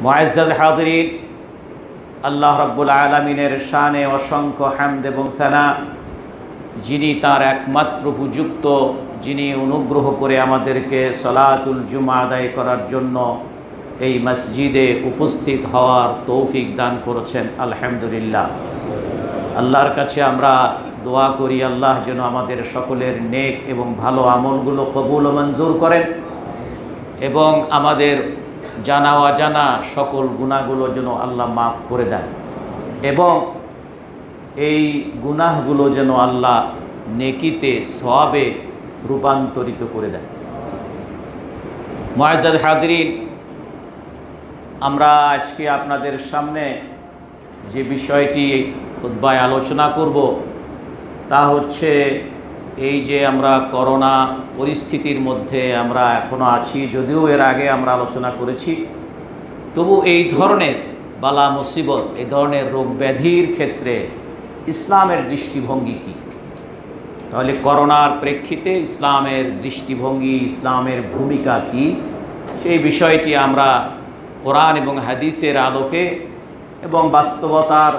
মুআজ্জাজ হাযিরিন, আল্লাহ রাব্বুল আলামিনের শানে অসংখ্য হামদ এবং সানা, যিনি তার একমাত্র উপযুক্ত, যিনি অনুগ্রহ করে আমাদেরকে সালাতুল জুমা আদায় করার জন্য এই মসজিদে উপস্থিত হওয়ার তৌফিক দান করেছেন। আলহামদুলিল্লাহ। আল্লাহর কাছে আমরা দোয়া করি, আল্লাহ যেন আমাদের সকলের নেক এবং ভালো আমলগুলো কবুল ও মঞ্জুর করেন এবং আমাদের জানা অজানা সকল গুনাহগুলো যেন আল্লাহ মাফ করে দেন এবং এই গুনাহগুলো যেন আল্লাহ নেকিতে সওয়াবে রূপান্তরিত করে দেন। মুআজ্জাজ হাযিরিন, আমরা আজকে আপনাদের সামনে যে বিষয়টি খুতবায় আলোচনা করব তা হচ্ছে এই যে আমরা করোনা পরিস্থিতির মধ্যে আমরা এখনো আছি, যদিও এর আগে আমরা আলোচনা করেছি, তবু এই ধরনের বালা মুসিবত, এই ধরনের রোগ ব্যাধির ক্ষেত্রে ইসলামের দৃষ্টিভঙ্গি কী? তাহলে করোনার প্রেক্ষিতে ইসলামের দৃষ্টিভঙ্গি, ইসলামের ভূমিকা কী, সেই বিষয়টি আমরা কোরআন এবং হাদিসের আলোকে এবং বাস্তবতার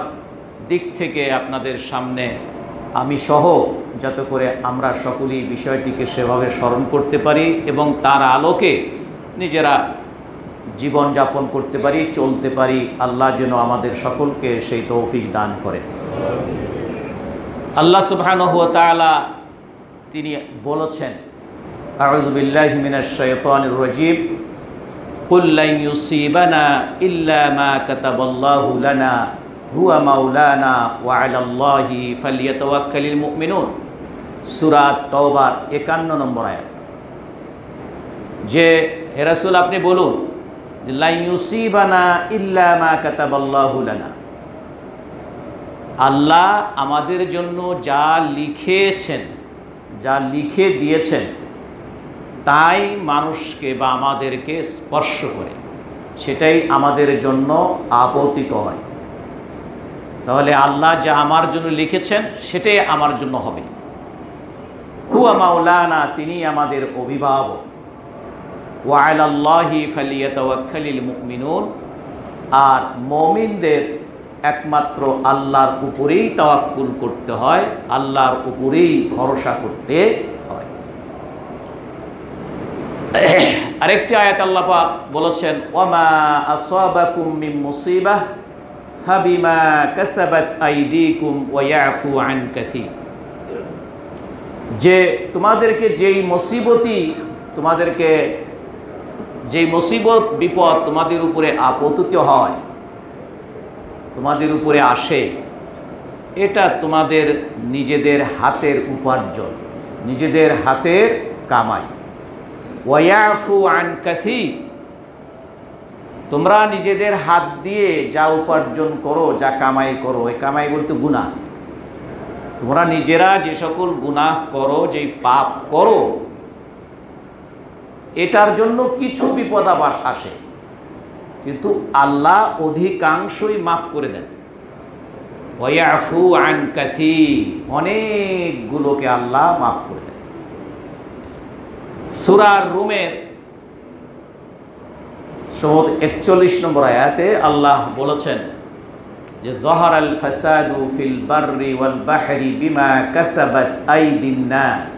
দিক থেকে আপনাদের সামনে আমি সহ, যাতে করে আমরা সকলেই বিষয়টিকে সেভাবে স্মরণ করতে পারি এবং তার আলোকে নিজেরা জীবনযাপন করতে পারি, চলতে পারি। আল্লাহ যেন আমাদের সকলকে সেই তৌফিক দান করেন। আল্লাহ সুবহানাহু ওয়া তাআলা তিনি বলেছেন, আউযু বিল্লাহি মিনাশ শাইতানির রাজীম, কুল লা ইউসিবানা ইল্লা মা কাতাবাল্লাহু লানা হুয়া মাওলানা ওয়া আলাল্লাহি ফালইয়াতাওয়াক্কালিল মুমিনুন। সূরা তাওবার 51 নম্বর আয়াত। যে হে রাসূল, আপনি বলুন, লা ইউসিবানা ইল্লা মা কাতাবাল্লাহু লানা, আল্লাহ আমাদের জন্য যা লিখেছেন, যা লিখে দিয়েছেন, তাই মানুষকে বা আমাদেরকে স্পর্শ করে, সেটাই আমাদের জন্য আপতিত হয়। তাহলে আল্লাহ যা আমার জন্য লিখেছেন সেটাই আমার জন্য হবে। হুয়া মাওলানা, তিনি আমাদের অভিভাবক। ওয়া আলাল্লাহি ফালিয়াতাওয়াক্কালিল মুমিনুন, আর মুমিনদের একমাত্র আল্লাহর উপরেই তাওয়াক্কুল করতে হয়, আল্লাহর উপরেই ভরসা করতে হয়। আরেকটি আয়াত আল্লাহ পাক বলেছেন, ওয়ামা আসাবাকুম মিন মুসিবাহ ফাবিমা কাসাবাত আইদিকুম ওয়া ইয়াফু আন কাসীর। যে তোমাদেরকে যেই মুসিবত বিপদ তোমাদের উপরে আপতিত হয়, তোমাদের উপরে আসে, এটা তোমাদের নিজেদের হাতের উপার্জন, নিজেদের হাতের কামাই। ওয়া ইয়াফু আন কাসীর, তোমরা নিজেদের হাত দিয়ে যা উপার্জন করো, যা কামাই করো, এই কামাই বলতে গুনাহ। তোমরা নিজেরা যে সকল গুনাহ করো, যে পাপ করো, এটার জন্য কিছু বিপদাবাস আসে, কিন্তু আল্লাহ অধিকাংশই মাফ করে দেন। ওয়া ইয়াফু আন কাসীর, অনেকগুলোকে আল্লাহ মাফ করে দেন। সূরা রুমের 41 নম্বর আয়াতে আল্লাহ বলেছেন যে যাহারাল ফাসাদু ফিল বাররি ওয়াল বাহরি বিমা কাসাবাত আইদিন নাস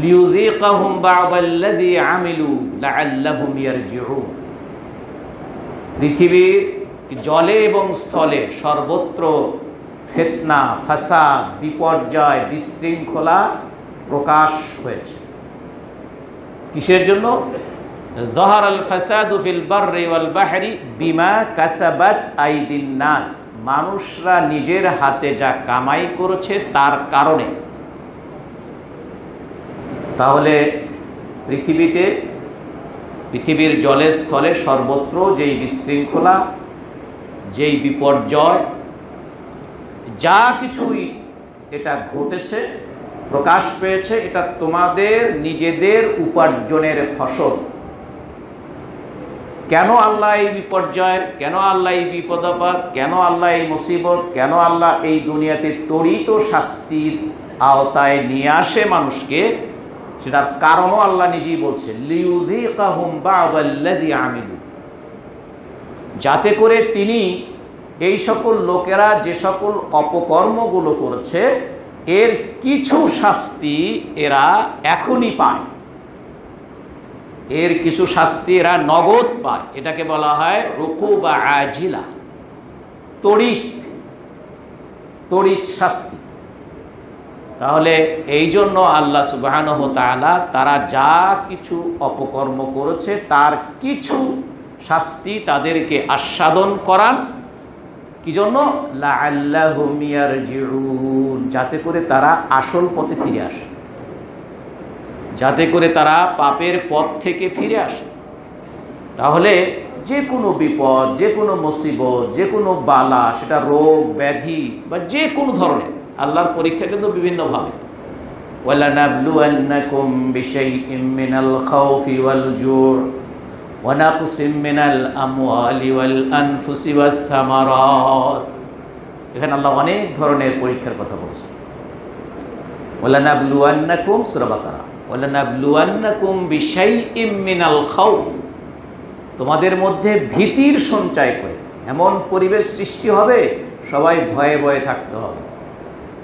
লিয়ুযীকাহুম বা'দাল্লাযী আমিলু লাআল্লাহুম ইয়ারজিউন। পৃথিবীর জলে এবং স্থলে সর্বত্র ফিতনা, ফাসাদ, বিপর্যয়, বিশৃঙ্খলা প্রকাশ হয়েছে। কিসের জন্য? যাহারাল ফাসাদু ফিল বাররি ওয়াল বাহরি বিমা কাসাবাত আইদিন নাস, মানুষরা নিজের হাতে যা কামাই করেছে তার কারণে। তাহলে পৃথিবীর জলে স্থলে সর্বত্র যেই বিশৃঙ্খলা, যেই বিপর্যয়, যা কিছুই এটা ঘটেছে, প্রকাশ পেয়েছে, এটা তোমাদের নিজেদের উপার্জনের ফসল। কেন আল্লাহ এই বিপর্যয়ের, কেন আল্লাহ এই বিপদাপদ, কেন আল্লাহ এই মুসিবত, কেন আল্লাহ এই দুনিয়াতে ত্বরিত শাস্তির আওতায় নিয়ে আসে মানুষকে, সেটার কারণও আল্লাহ নিজেই বলছেন, লিয়ুযীকাহুম বা'দাল্লাযী আমিলু, যাতে করে তিনি এই সকল লোকেরা যে সকল অপকর্মগুলো করেছে এর কিছু শাস্তি এরা এখনই পায়, এর কিছু শাস্তি এরা নগদ পায়। এটাকে বলা হয় উকুবা আজিলা, তড়িৎ শাস্তি। তাহলে এই জন্য আল্লাহ সুবহানাহু ওয়া তাআলা তারা যা কিছু অপকর্ম করেছে তার কিছু শাস্তি তাদেরকে আস্বাদন করান। কি জন্য? লাআল্লাহুম ইয়ারজিউন, যাতে করে তারা আসল পথে ফিরে আসে, যাতে করে তারা পাপের পথ থেকে ফিরে আসে। তাহলে যে কোনো বিপদ, যে কোনো মুসিবত, যে কোনো বালা, সেটা রোগ ব্যাধি বা যে কোনো ধরনের, আল্লাহর পরীক্ষা কিন্তু বিভিন্নভাবে। ওয়ালানাবলুয়ান্নাকুম বিশাইইম মিনাল খাউফি ওয়াল জুর ওয়া নাকসিম মিনাল আমওয়ালি ওয়াল আনফুসি ওয়াস সামারাত। এখানে আল্লাহ অনেক ধরনের পরীক্ষার কথা বলেছেন। ওয়ালানাবলুয়ান্নাকুম, সূরা বাকারা, ওয়ালানাবলুয়ান্নাকুম বিশাইইম মিনাল খাউফ, তোমাদের মধ্যে ভীতির সঞ্চয় করে এমন পরিবেশ সৃষ্টি হবে সবাই ভয়ে ভয়ে থাকতে হবে।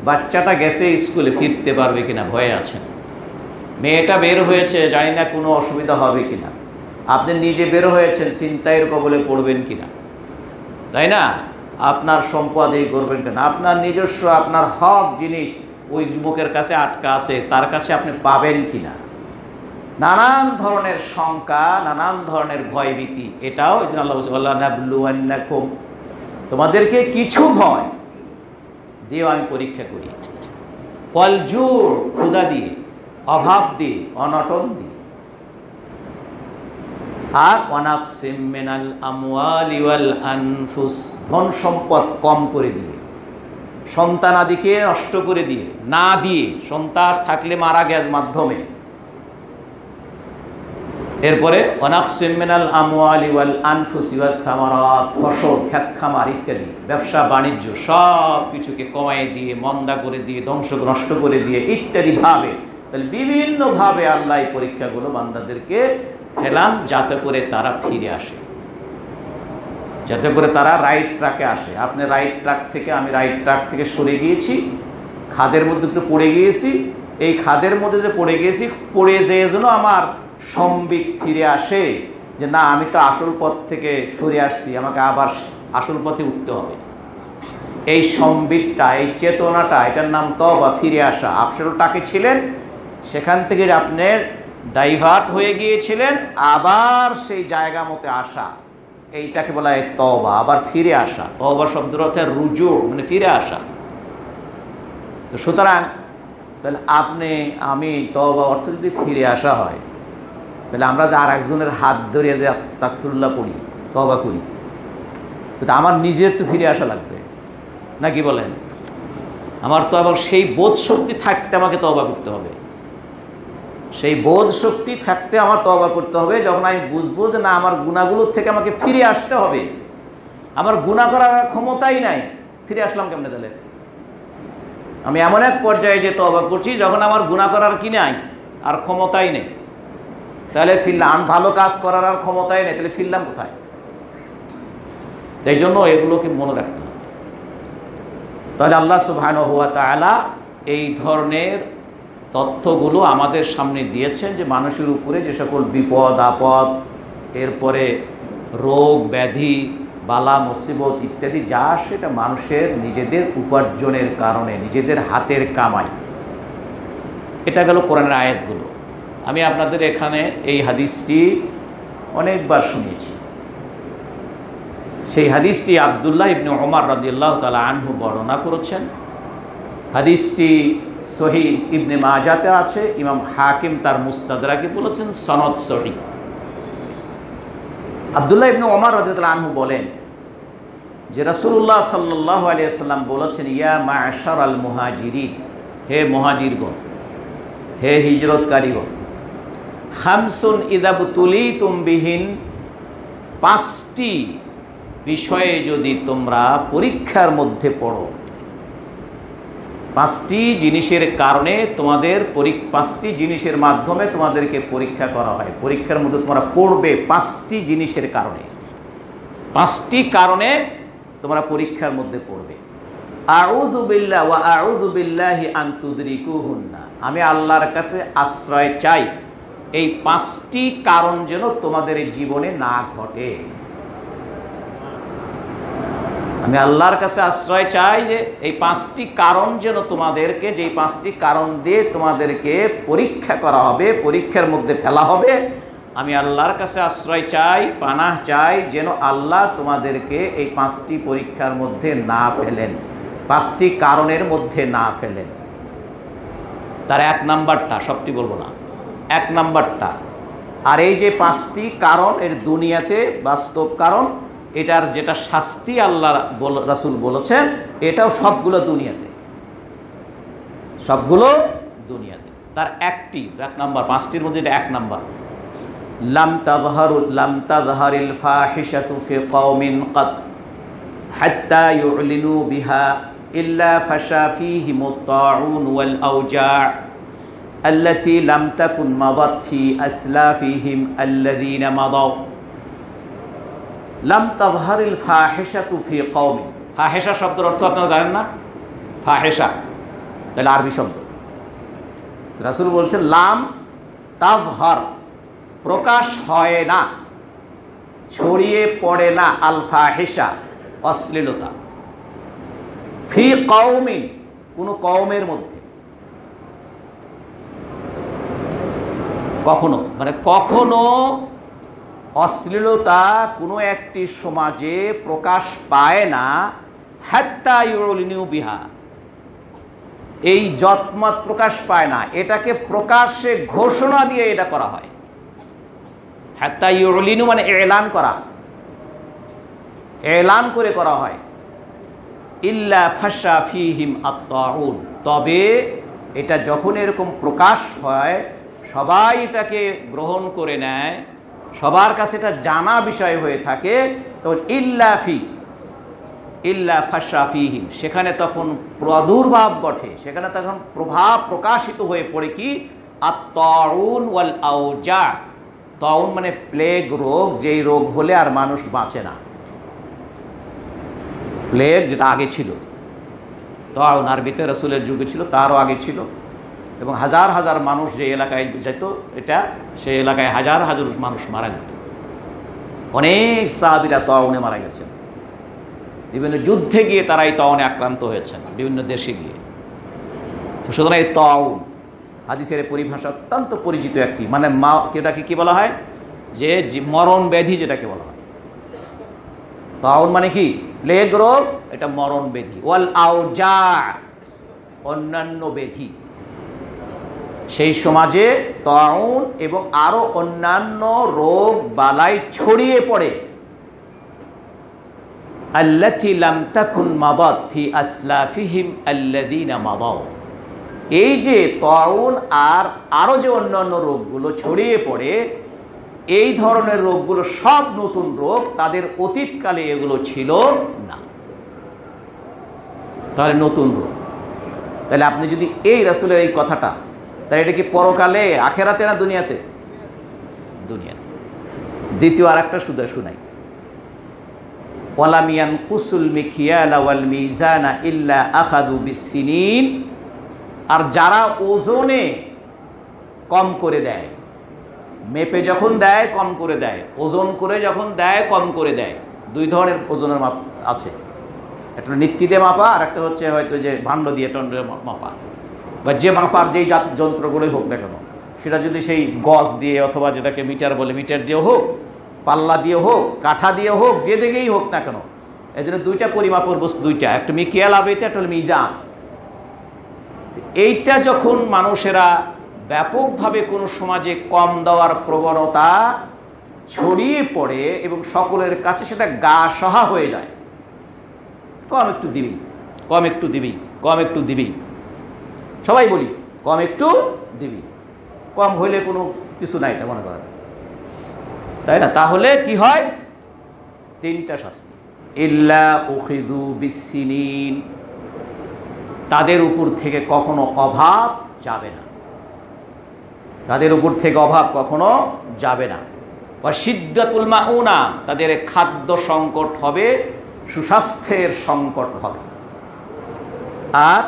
বাচ্চাটা গেছে স্কুলে, ফিরতে পারবে কিনা ভয়ে আছেন। মেয়েটা বের হয়েছে, জানি না কোনো অসুবিধা হবে কিনা। আপনি নিজে বের হয়েছেন, ছিনতাইয়ের কবলে পড়বেন কিনা, তাই না? আপনার সম্পদ এই করবেন কিনা, আপনার নিজস্ব আপনার হক জিনিস ওই যুবকের কাছে আটকা আছে, তার কাছে আপনি পাবেন কিনা, নানান ধরনের শঙ্কা, নানান ধরনের ভয়ভীতি। এটাও এই জন্য আল্লাহ বলছে ওয়ালানাবলুয়ান্নাকুম, তোমাদেরকে কিছু ভয় দিয়েও আমি পরীক্ষা করি। ওয়াল জুর, ক্ষুধা দিয়ে, অভাব দিয়ে, অনটন দিয়ে। আর ওয়ানাকসিম মিনাল আমওয়ালি ওয়াল আনফুস, ধন সম্পদ কম করে দিয়ে, সন্তানাদিকে নষ্ট করে দিয়ে, না দিয়ে, সন্তান থাকলে মারা গেছে মাধ্যমে। এরপরে ওয়ানাকসিম মিনাল আমওয়ালি ওয়াল আনফুসি ওয়াস সামারাত, ফসল, ক্ষেত খামার ইত্যাদি, ব্যবসা বাণিজ্য সব কিছুকে কমায় দিয়ে, মন্দা করে দিয়ে, ধ্বংস নষ্ট করে দিয়ে ইত্যাদি ভাবে। তাহলে বিভিন্ন ভাবে আল্লাহ এই পরীক্ষাগুলো বান্দাদেরকে ফেলান যাতে করে তারা ফিরে আসে, যাতে করে তারা রাইট ট্র্যাকে আসে। আপনি রাইট ট্র্যাক থেকে, আমি রাইট ট্র্যাক থেকে সরে গিয়েছি, খাদের মধ্যে একটু পড়ে গিয়েছি। এই খাদের মধ্যে যে পড়ে গিয়েছি, পড়ে যেয়ে যেন আমার সম্বিত ফিরে আসে যে না, আমি তো আসল পথ থেকে সরে আসছি, আমাকে আবার আসল পথে উঠতে হবে। এই সম্বিতটা, এই চেতনাটা, এটার নাম তওবা, ফিরে আসা। আসলটাকে ছিলেন, সেখান থেকে আপনি ডাইভার্ট হয়ে গিয়েছিলেন, আবার সেই জায়গা মতে আসা, এইটাকে বলা হয় তওবা, আবার ফিরে আসা। তওবা শব্দের অর্থ রুজু, মানে ফিরে আসা। তো সুতরাং তাহলে আপনি, আমি, তওবা অর্থ যদি ফিরে আসা হয়, তাহলে আমরা যে আর একজনের হাত ধরে যে আস্তাগফিরুল্লাহ পড়ি, তওবা করি, তো আমার নিজের তো ফিরে আসা লাগবে, নাকি বলেন? আমার তো আবার সেই বোধ শক্তি থাকতে আমাকে তওবা করতে হবে। সেই বোধ শক্তি থাকতে আমার তওবা করতে হবে যখন আমি বুঝবো যে না, আমার গুনাহগুলোর থেকে আমাকে ফিরে আসতে হবে। আমার গুনাহ করার ক্ষমতাই নাই, ফিরে আসলাম কেমনে? তাহলে আমি এমন এক পর্যায়ে যে তওবা করছি যখন আমার গুনাহ করার কি নাই, আর ক্ষমতাই নেই, তাহলে ফিরলাম। ভালো কাজ করার আর ক্ষমতাই নেই, তাহলে ফিরলাম কোথায়? তাই জন্য এগুলোকে মনে রাখতে হবে। তাহলে আল্লাহ সুবহানাহু ওয়া তাআলা এই ধরনের তথ্যগুলো আমাদের সামনে দিয়েছেন যে মানুষের উপরে যে সকল বিপদ আপদ, এরপরে রোগ ব্যাধি, বালা মুসিবত ইত্যাদি যা, সেটা মানুষের নিজেদের উপার্জনের কারণে, নিজেদের হাতের কামাই। এটা গেল কোরআনের আয়াতগুলো। আমি আপনাদের এখানে এই হাদিসটি অনেকবার শুনেছি। সেই হাদিসটি আব্দুল্লাহ ইবনে ওমর রাদিয়াল্লাহু তাআলা আনহু বর্ণনা করেছেন। হাদিসটি সহিহ ইবনে মাজাতে আছে, ইমাম হাকিম তার মুস্তাদরাকে বলেছেন সনদ সহিহ। আব্দুল্লাহ ইবনে ওমর রাদিয়াল্লাহু আনহু বলেন যে রাসূলুল্লাহ সাল্লাল্লাহু আলাইহি ওয়াসাল্লাম বলেছেন, ইয়া মা'শারাল মুহাজিরিন, হে মুহাজিরগণ, হে হিজরতকারীগণ, খামসুন ইযা বুতুলিতুম বিহিন, পাঁচটি বিষয়ে যদি তোমরা পরীক্ষার মধ্যে পড়ো, পাঁচটি জিনিসের কারণে তোমাদের, পাঁচটি জিনিসের মাধ্যমে তোমাদেরকে পরীক্ষা করা হয়, পরীক্ষার মধ্যে তোমরা পড়বে পাঁচটি জিনিসের কারণে। পাঁচটি কারণে তোমরা পরীক্ষার মধ্যে পড়বে। আউযু বিল্লাহ ওয়া আউযু বিল্লাহি আন তুদরিকুহুন্না, আমি আল্লাহর কাছে আশ্রয় চাই এই পাঁচটি কারণ যেন তোমাদের জীবনে না ঘটে। আমি আল্লাহর কাছে আশ্রয় চাই যে এই পাঁচটি কারণ যেন তোমাদেরকে, যেই পাঁচটি কারণ দিয়ে তোমাদেরকে পরীক্ষা করা হবে, পরীক্ষার মধ্যে ফেলা হবে, আমি আল্লাহর কাছে আশ্রয় চাই, পানাহ চাই যেন আল্লাহ তোমাদেরকে এই পাঁচটি পরীক্ষার মধ্যে না ফেলেন, পাঁচটি কারণের মধ্যে না ফেলেন। তার এক নাম্বারটা, সবটি বলবো না, এক নাম্বারটা। আর এই যে পাঁচটি কারণ এর দুনিয়াতে বাস্তব কারণ, এটার যেটা শাস্তি আল্লাহ রাসূল বলেছেন, এটাও সবগুলো দুনিয়াতে, সবগুলো দুনিয়াতে। তার একটি, এক নাম্বার, পাঁচটির মধ্যে এটা এক নাম্বার, লাম তাযহারিল ফাহিশাতু ফি কওমিন ক্বাদ হাত্তা ইউলিনু বিহা ইল্লা ফাশা ফীহিমুত তাউন ওয়াল আওজা' আল্লাতী লাম তাকুন মাদাত ফি আসলাফিহিম আল্লাযীনা মাদাউ। লাম তাযহারিল ফাহিশাতু ফি কওমিন, ফাহিশা শব্দের অর্থ আপনারা জানেন না? ফাহিশা তাহলে আরবি শব্দ। রাসূল বলছেন লাম তাযহার, প্রকাশ হয় না, ছড়িয়ে পড়ে না, আল ফাহিশা অশ্লীলতা, ফি কওমিন কোন কওমের মধ্যে, কখনো, মানে কখনো অশ্লীলতা কোনো একটি সমাজে প্রকাশ পায় না, হাত্তা ইউলিনু বিহা, এই যৎমত প্রকাশ পায় না, এটাকে প্রকাশ্যে ঘোষণা দিয়ে এটা করা হয়। হাত্তা ইউলিনু মানে এলান করা, এলান করে করা হয়। ইল্লা ফাশা ফীহিম আত-তাউন, তবে এটা যখন এরকম প্রকাশ হয়, সবাই এটাকে গ্রহণ করে নেয়, সবার কাছে এটা জানা বিষয় হয়ে থাকে, তো ইল্লা ফাশা ফীহিম, সেখানে তখন প্রাদুর্ভাব ঘটে, সেখানে তখন প্রভাব প্রকাশিত হয়ে পড়ে কি আত-তাউন ওয়াল আওজা। তাউন মানে প্লেগ রোগ, যেই রোগ হলে আর মানুষ বাঁচে না, প্লেগ যেটা আগে ছিল, তাউন আরবিতে রাসূলের যুগে ছিল, তারও আগে ছিল, এবং হাজার হাজার মানুষ যে এলাকায় যেত, এটা সেই এলাকায় হাজার হাজার মানুষ মারা যেত। অনেক সাহাবীরা তাউনে মারা গেছেন, বিভিন্ন যুদ্ধে গিয়ে তারা এই তাউনে আক্রান্ত হয়েছেন, বিভিন্ন দেশে গিয়ে। সুতরাং এই তাউন হাদিসের পরিভাষা অত্যন্ত পরিচিত একটি, মানে যেটাকে কি বলা হয়, যে মরণ ব্যাধি যেটাকে বলা হয়। তাউন মানে কি? প্লেগ রোগ, এটা মরণ ব্যাধি। ওয়াল আওজা, অন্যান্য ব্যাধি। সেই সমাজে তাউন এবং আরো অন্যান্য রোগ বালাই ছড়িয়ে পড়ে। আল্লাতী লাম তাকুন মাদাত ফি আসলাফিহিম আল্লাযীনা মাদাউ, এই যে তাউন আর আরো যে অন্যান্য রোগগুলো ছড়িয়ে পড়ে, এই ধরনের রোগগুলো সব নতুন রোগ, তাদের অতীতকালে এগুলো ছিল না, তাহলে নতুন রোগ। তাহলে আপনি যদি এই রাসূলের এই কথাটা, তাহলে এটা কি পরকালে, আখেরাতে না দুনিয়াতে? দুনিয়াতে। দ্বিতীয় আর একটা শুনাই, ওয়ালাম ইয়ানকুসুল মিকিয়ালা ওয়াল মিজানা ইল্লা আখাযু বিসসিনিন, আর যারা ওজনে কম করে দেয়, মেপে যখন দেয় কম করে দেয়, ওজন করে যখন দেয় কম করে দেয়। দুই ধরনের ওজনের মাপ আছে, একটা নিত্যি দিয়ে মাপা, আর একটা হচ্ছে হয়তো যে ভাণ্ড দিয়ে টন্ডে মাপা, বা যে মাপার যেই যন্ত্রগুলোই হোক না কেন, সেটা যদি সেই গজ দিয়ে অথবা যেটাকে মিটার বলে, মিটার দিয়ে হোক, পাল্লা দিয়ে হোক, কাঠা দিয়ে হোক, যে দিকেই হোক না কেন, এই জন্য দুইটা পরিমাপের বস্তু, দুইটা, একটা মিকিয়াল আবেতে, একটা হলো মিজান। এইটা যখন মানুষেরা ব্যাপকভাবে কোনো সমাজে কম দেওয়ার প্রবণতা ছড়িয়ে পড়ে এবং সকলের কাছে সেটা গা সহা হয়ে যায়, কম একটু দিবি, কম একটু দিবি, কম একটু দিবি, সবাই বলি কম একটু দিবি, কম হইলে কোনো কিছু নাই, এটা মনে করেন, তাই না? তাহলে কি হয়? তিনটা শাস্তি। ইল্লা উখিযু বিসসিনিন, তাদের উপর থেকে কখনো অভাব যাবে না, তাদের উপর থেকে অভাব কখনো যাবে না। ওয়া শিদ্দাতুল মাউনা, তাদের খাদ্য সংকট হবে, সুস্বাস্থ্যের সংকট হবে। আর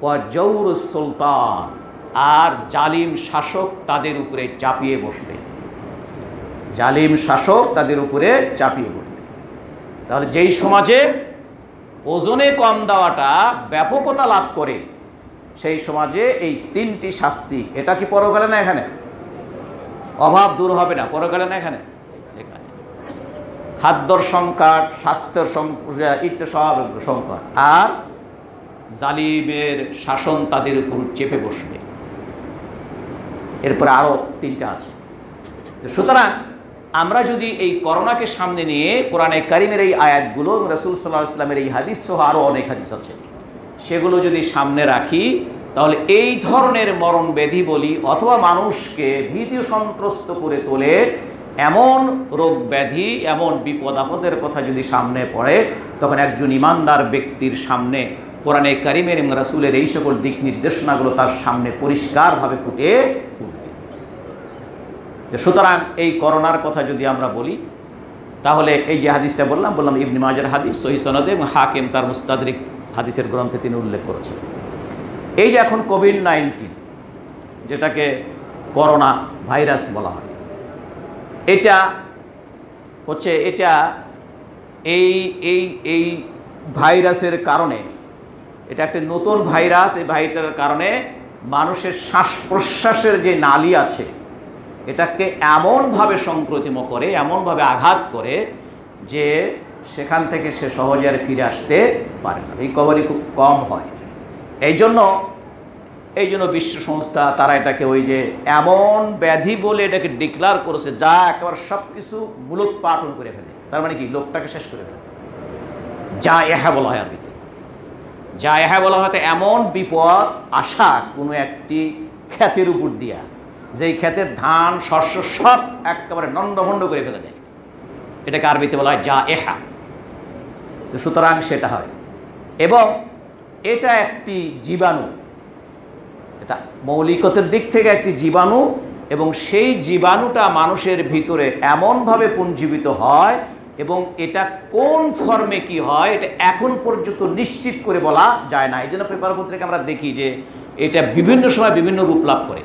ওয়া জাওরুস সুলতান, আর জালিম শাসক তাদের উপরে চাপিয়ে বসবে, জালিম শাসক তাদের উপরে চাপিয়ে বসবে। তাহলে যেই সমাজে ওজনে কম দেওয়াটা ব্যাপকতা লাভ করে, সেই সমাজে এই তিনটি শাস্তি, এটা কি পরকালে না এখানে? অভাব দূর হবে না পরকালে না এখানে? এখানে খাদ্যর সংকট, স্বাস্থ্যের সংকট, আর জালিমের শাসন তাদের উপর চেপে বসবে। এরপরে আরো তিনটা আছে। সুতরাং আমরা যদি এই করোনাকে সামনে নিয়ে কোরআনে কারিমের এই আয়াতগুলো, রাসূল সাল্লাল্লাহু আলাইহি ওয়াসাল্লামের এই হাদিস সহ আরো অনেক হাদিস আছে, সেগুলো যদি সামনে রাখি, তাহলে এই ধরনের মরণ ব্যাধি বলি অথবা মানুষকে ভীতি সন্ত্রস্ত করে তোলে এমন রোগ ব্যাধি, এমন বিপদ আপদের কথা যদি সামনে পড়ে, তখন একজন ইমানদার ব্যক্তির সামনে কোরআনে কারিমের এবং রাসূলের এই সকল দিক নির্দেশনাগুলো তার সামনে পরিষ্কারভাবে ফুটে উঠবে। সুতরাং এই করোনার কথা যদি আমরা বলি, তাহলে এই যে হাদিসটা বললাম ইবনে মাজার হাদিস, সহিহ সনদে, এবং হাকিম তার মুস্তাদরিক হাদিসের গ্রন্থে তিনি উল্লেখ করেছেন। এই যে এখন কোভিড-19, যেটাকে করোনা ভাইরাস বলা হয়, এটা হচ্ছে এই ভাইরাসের কারণে, এটা একটা নতুন ভাইরাস। এই ভাইরাসের কারণে মানুষের শ্বাস প্রশ্বাসের যে নালী আছে, এটাকে এমনভাবে সংক্রমিত করে, এমনভাবে আঘাত করে যে সেখান থেকে সে সহজে আর ফিরে আসতে পারে না, রিকভারি খুব কম হয়। এই জন্য বিশ্ব সংস্থা তারা এটাকে ওই যে এমন ব্যাধি বলে এটাকে ডিক্লার করেছে, যা একেবারে সব কিছু মূলোৎপাটন করে ফেলে। তার মানে কি? লোকটাকে শেষ করে ফেলে। জায়েহা বলা হয় আরবিতে। জায়েহা বলা হয় এমন বিপদ আসা কোনো একটি ক্ষেতের উপর দিয়া, যেই ক্ষেতের ধান শস্য সব একেবারে নন্ডভন্ড করে ফেলে দেয়, এটাকে আরবিতে বলা হয় জায়েহা। তো সুতরাং সেটা হয়, এবং এটা একটি জীবাণু, এটা মৌলিকতার দিক থেকে একটি জীবাণু, এবং সেই জীবাণুটা মানুষের ভিতরে এমনভাবে পুঞ্জীবিত হয়, এবং এটা কোন ফর্মে কি হয় এটা এখন পর্যন্ত নিশ্চিত করে বলা যায় না। এই জন্য পেপার পত্রিকা আমরা দেখি যে এটা বিভিন্ন সময় বিভিন্ন রূপ লাভ করে।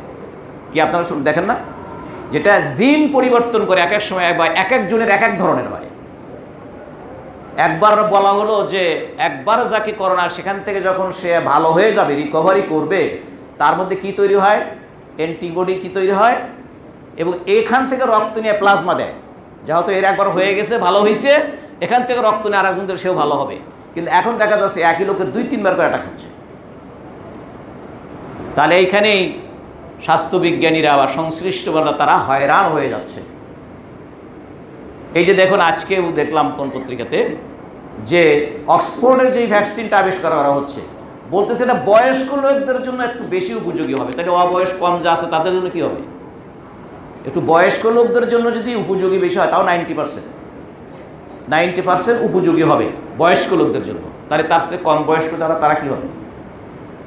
কি আপনারা দেখেন না, যেটা জিন পরিবর্তন করে, এক এক সময় এক একজনের এক এক ধরনের হয়। একবার বলা হলো যে একবার যাকে করোনা, সেখান থেকে যখন সে ভালো হয়ে যাবে, রিকভারি করবে, তার মধ্যে কি তৈরি হয়? অ্যান্টিবডি কি তৈরি হয়, এবং এখান থেকে রক্ত নিয়ে প্লাজমা দেয়। যেহেতু এর একবার হয়ে গেছে, ভালো হয়েছে, এখান থেকে রক্ত নিয়ে আরেকজনদের সেও ভালো হবে। কিন্তু এখন দেখা যাচ্ছে একই লোকের 2-3 বার করে অ্যাটাক হচ্ছে। তাহলে এইখানেই স্বাস্থ্যবিজ্ঞানীরা বা সংশ্লিষ্টরা তারা হয়রান হয়ে যাচ্ছে। এই যে দেখুন, আজকেও দেখলাম কোন পত্রিকাতে যে অক্সফোর্ডের যে ভ্যাকসিনটা আবিষ্কার করা হচ্ছে, বলতেছে এটা বয়স্ক লোকদের জন্য একটু বেশি উপযোগী হবে। তাহলে অবয়স কম যা আছে তাদের জন্য কি হবে? একটু বয়স্ক লোকদের জন্য যদি উপযোগী বেশি হয়, তাও 90% উপযোগী হবে বয়স্ক লোকদের জন্য। তাহলে তার চেয়ে কম বয়স্ক যারা, তারা কি হবে?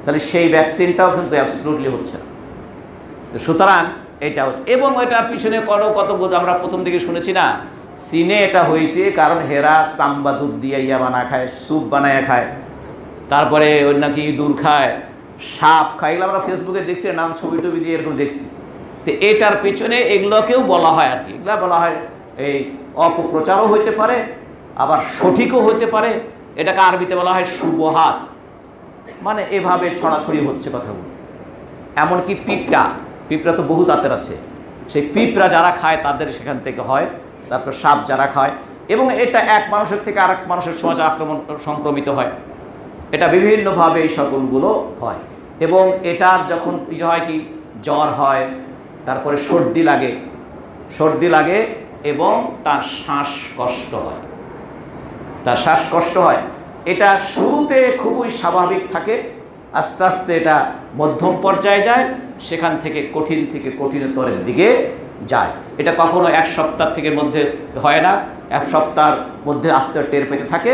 তাহলে সেই ভ্যাকসিনটাও কিন্তু অ্যাবসলিউটলি হচ্ছে না। সুতরাং এটা হচ্ছে, এবং এটার পিছনে কত আমরা প্রথম দিকে শুনেছি না, চীনে এটা হয়েছে কারণ হেরা চাম্বা দুধ দিয়ে ইয়া বানা খায়, স্যুপ বানায় খায়, তারপরে ওই নাকি ইঁদুর খায়, সাপ খায়, এগুলো আমরা ফেসবুকে দেখছি, নাম ছবি টবি দিয়ে এরকম দেখছি। তো এটার পেছনে এগুলোকেও বলা হয় আর কি, এগুলা বলা হয় এই অপপ্রচারও হইতে পারে, আবার সঠিকও হইতে পারে। এটাকে আরবিতে বলা হয় সুবহাত, মানে এভাবে ছড়াছড়ি হচ্ছে কথাগুলো। এমনকি পিঁপড়া তো বহু জাতের আছে, সেই পিঁপড়া যারা খায় তাদের সেখান থেকে হয়, তারপর সাপ যারা খায়, এবং এটা এক মানুষের থেকে আরেক মানুষের সমাজে সংক্রমিত হয়। এটা বিভিন্নভাবে এই সকলগুলো হয়, এবং এটার যখন হয় কি জ্বর হয়, তারপরে সর্দি লাগে এবং তার শ্বাসকষ্ট হয়। এটা শুরুতে খুবই স্বাভাবিক থাকে, আস্তে আস্তে এটা মধ্যম পর্যায়ে যায়, সেখান থেকে কঠিনতরের দিকে যায়। এটা কখনো 1 সপ্তাহ থেকে মধ্যে হয় না, 1 সপ্তাহের মধ্যে আস্তে টের পেতে থাকে,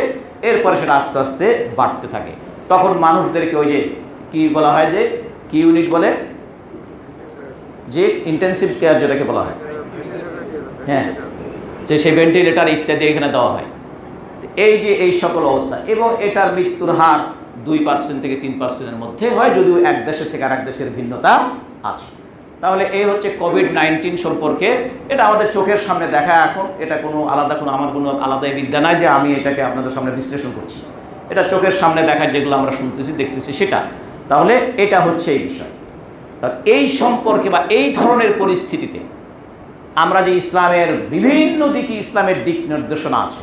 এরপরে সেটা আস্তে আস্তে বাড়তে থাকে। তখন মানুষদেরকে ওই যে কি বলা হয়, যে কি ইউনিট বলে, যে ইন্টেনসিভ কেয়ার যেটাকে বলা হয়, হ্যাঁ, যে সেই ভেন্টিলেটার ইত্যাদি এখানে দেওয়া হয়। এই যে এই সকল অবস্থা, এবং এটার মৃত্যুর হার 2% থেকে 3% মধ্যে হয়, যদিও এক দেশের থেকে আরেক দেশের ভিন্নতা আছে। তাহলে এই হচ্ছে কোভিড-19 সম্পর্কে। এটা আমাদের চোখের সামনে দেখা। এখন এটা আমার কোনো আলাদা বিদ্যা নাই যে আমি এটাকে আপনাদের সামনে বিশ্লেষণ করছি। এটা চোখের সামনে দেখা, যেগুলো আমরা শুনতেছি দেখতেছি সেটা। তাহলে এটা হচ্ছে এই বিষয়। এই সম্পর্কে বা এই ধরনের পরিস্থিতিতে আমরা যে ইসলামের বিভিন্ন দিকে ইসলামের দিক নির্দেশনা আছে,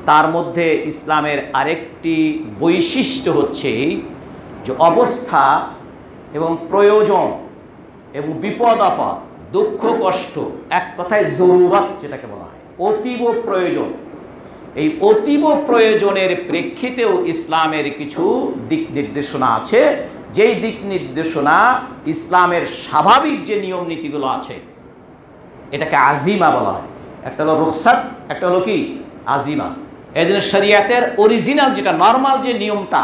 তার মধ্যে ইসলামের আরেকটি বৈশিষ্ট্য হচ্ছে যে অবস্থা এবং প্রয়োজন এবং বিপদ আপদ, দুঃখ কষ্ট, এক কথায় জরুরত যেটাকে বলা হয়, অতীব প্রয়োজন। এই অতীব প্রয়োজনের প্রেক্ষিতেও ইসলামের কিছু দিক নির্দেশনা আছে, যেই দিক নির্দেশনা ইসলামের স্বাভাবিক যে নিয়ম নীতিগুলো আছে, এটাকে আজিমা বলা হয়। একটা হলো রুখসাত, একটা হলো কি আজিমা। এই জন্য শরিয়াতের অরিজিনাল যেটা নর্মাল যে নিয়মটা,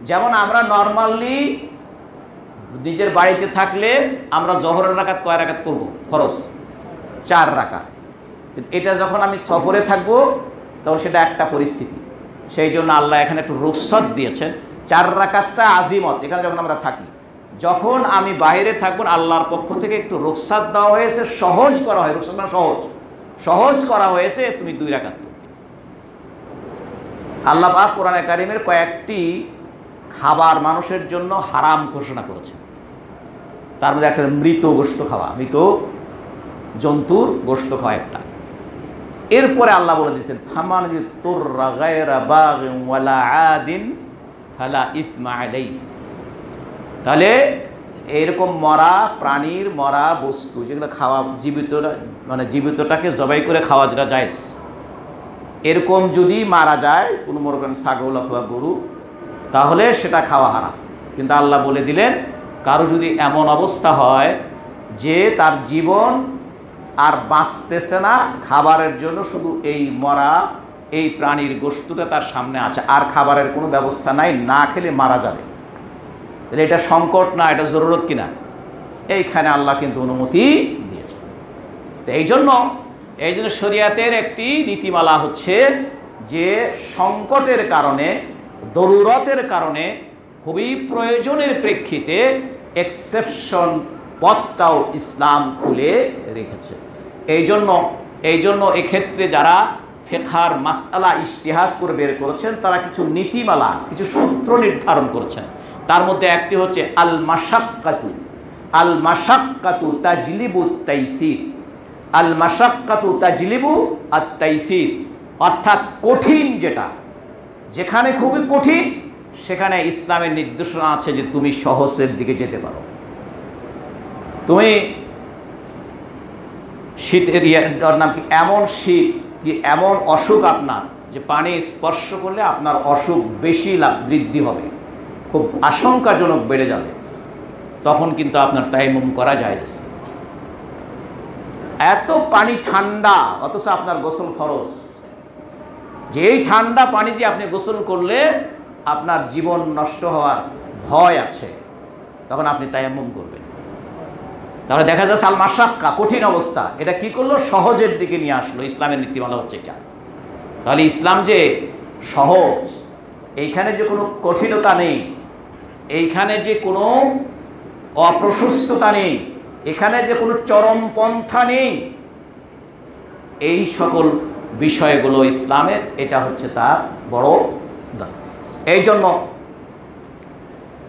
যেমন আমরা নর্মালি নিজের বাড়িতে থাকলে আমরা জোহরের রাকাত কয় রাকাত করব? ফরজ 4 রাকাত। এটা যখন আমি সফরে থাকবো তখন সেটা একটা পরিস্থিতি, সেই জন্য আল্লাহ এখানে একটু রুখসত দিয়েছেন। 4 রাকাতটা আজিমত এখানে যখন আমরা থাকি। যখন আমি বাইরে থাকবো আল্লাহর পক্ষ থেকে একটু রুখসাত দেওয়া হয়েছে, সহজ করা হয়। রুখসাত মানে সহজ করা হয়েছে, তুমি 2 রাকাত। আল্লাহ পাক কোরআনে কারিমের কয়েকটি খাবার মানুষের জন্য হারাম ঘোষণা করেছে। তার মধ্যে একটা মৃত গোশত খাওয়া, মৃত জন্তুর গোশত খাওয়া একটা। এরপরে আল্লাহ বলে দিয়েছেন ফামান তুররা গায়রা বাগিন ওয়ালা আদিন ফালা ইসমা আলাইহি। তাহলে এরকম মরা প্রাণীর, মরা বস্তু যেগুলো খাওয়া, জীবিতটাকে জবাই করে খাওয়া যেটা জায়েজ, এরকম যদি মারা যায় কোনো মনে করেন ছাগল অথবা গরু, তাহলে সেটা খাওয়া হারাম। কিন্তু আল্লাহ বলে দিলেন কারো যদি এমন অবস্থা হয় যে তার জীবন আর বাঁচতেছে না, খাবারের জন্য শুধু এই মরা এই প্রাণীর গোশতটা তার সামনে আছে, আর খাবারের কোনো ব্যবস্থা নাই, না খেলে মারা যাবে, তাহলে এটা সংকট না, এটা জরুরত কিনা? এইখানে আল্লাহ কিন্তু অনুমতি দিয়েছে। তো এই জন্য শরিয়াতের একটি নীতিমালা হচ্ছে যে সংকটের কারণে, দরুরতের কারণে, খুবই প্রয়োজনের প্রেক্ষিতে এক্সেপশন পথটাও ইসলাম খুলে রেখেছে। এই জন্য এক্ষেত্রে যারা ফিকহার মাসআলা ইজতিহাদ করে বের করেছেন, তারা কিছু নীতিমালা, কিছু সূত্র নির্ধারণ করেছেন। তার মধ্যে একটি হচ্ছে আল মাশাক্কাতু তাজলিবুত তাইসির। আল মাশাক্কাতু তাজলিবু আত তাইসির, অর্থাৎ কঠিন যেটা, যেখানে খুবই কঠিন সেখানে ইসলামের নির্দেশনা আছে যে তুমি সহজের দিকে যেতে পারো। তুমি শীতের নাম কি, এমন শীত কি এমন অসুখ আপনার যে পানি স্পর্শ করলে আপনার অসুখ বেশি বৃদ্ধি হবে, খুব আশঙ্কাজনক বেড়ে যাবে, তখন কিন্তু আপনার তায়াম্মুম করা যায়। এত পানি ঠান্ডা অথচ আপনার গোসল ফরজ, যে এই ঠান্ডা পানি দিয়ে আপনি গোসল করলে আপনার জীবন নষ্ট হওয়ার ভয় আছে, তখন আপনি তায়াম্মুম করবেন। তাহলে দেখা যাচ্ছে আল মাশাক্কা, কঠিন অবস্থা, এটা কি করলো? সহজের দিকে নিয়ে আসলো। ইসলামের নীতিমালা হচ্ছে এটা। তাহলে ইসলাম যে সহজ, এইখানে যে কোনো কঠিনতা নেই, এইখানে যে কোনো অপ্রশস্ততা নেই, এখানে যে কোনো চরমপন্থা নেই, এই সকল বিষয়গুলো ইসলামের, এটা হচ্ছে তার বড় দান। এই জন্য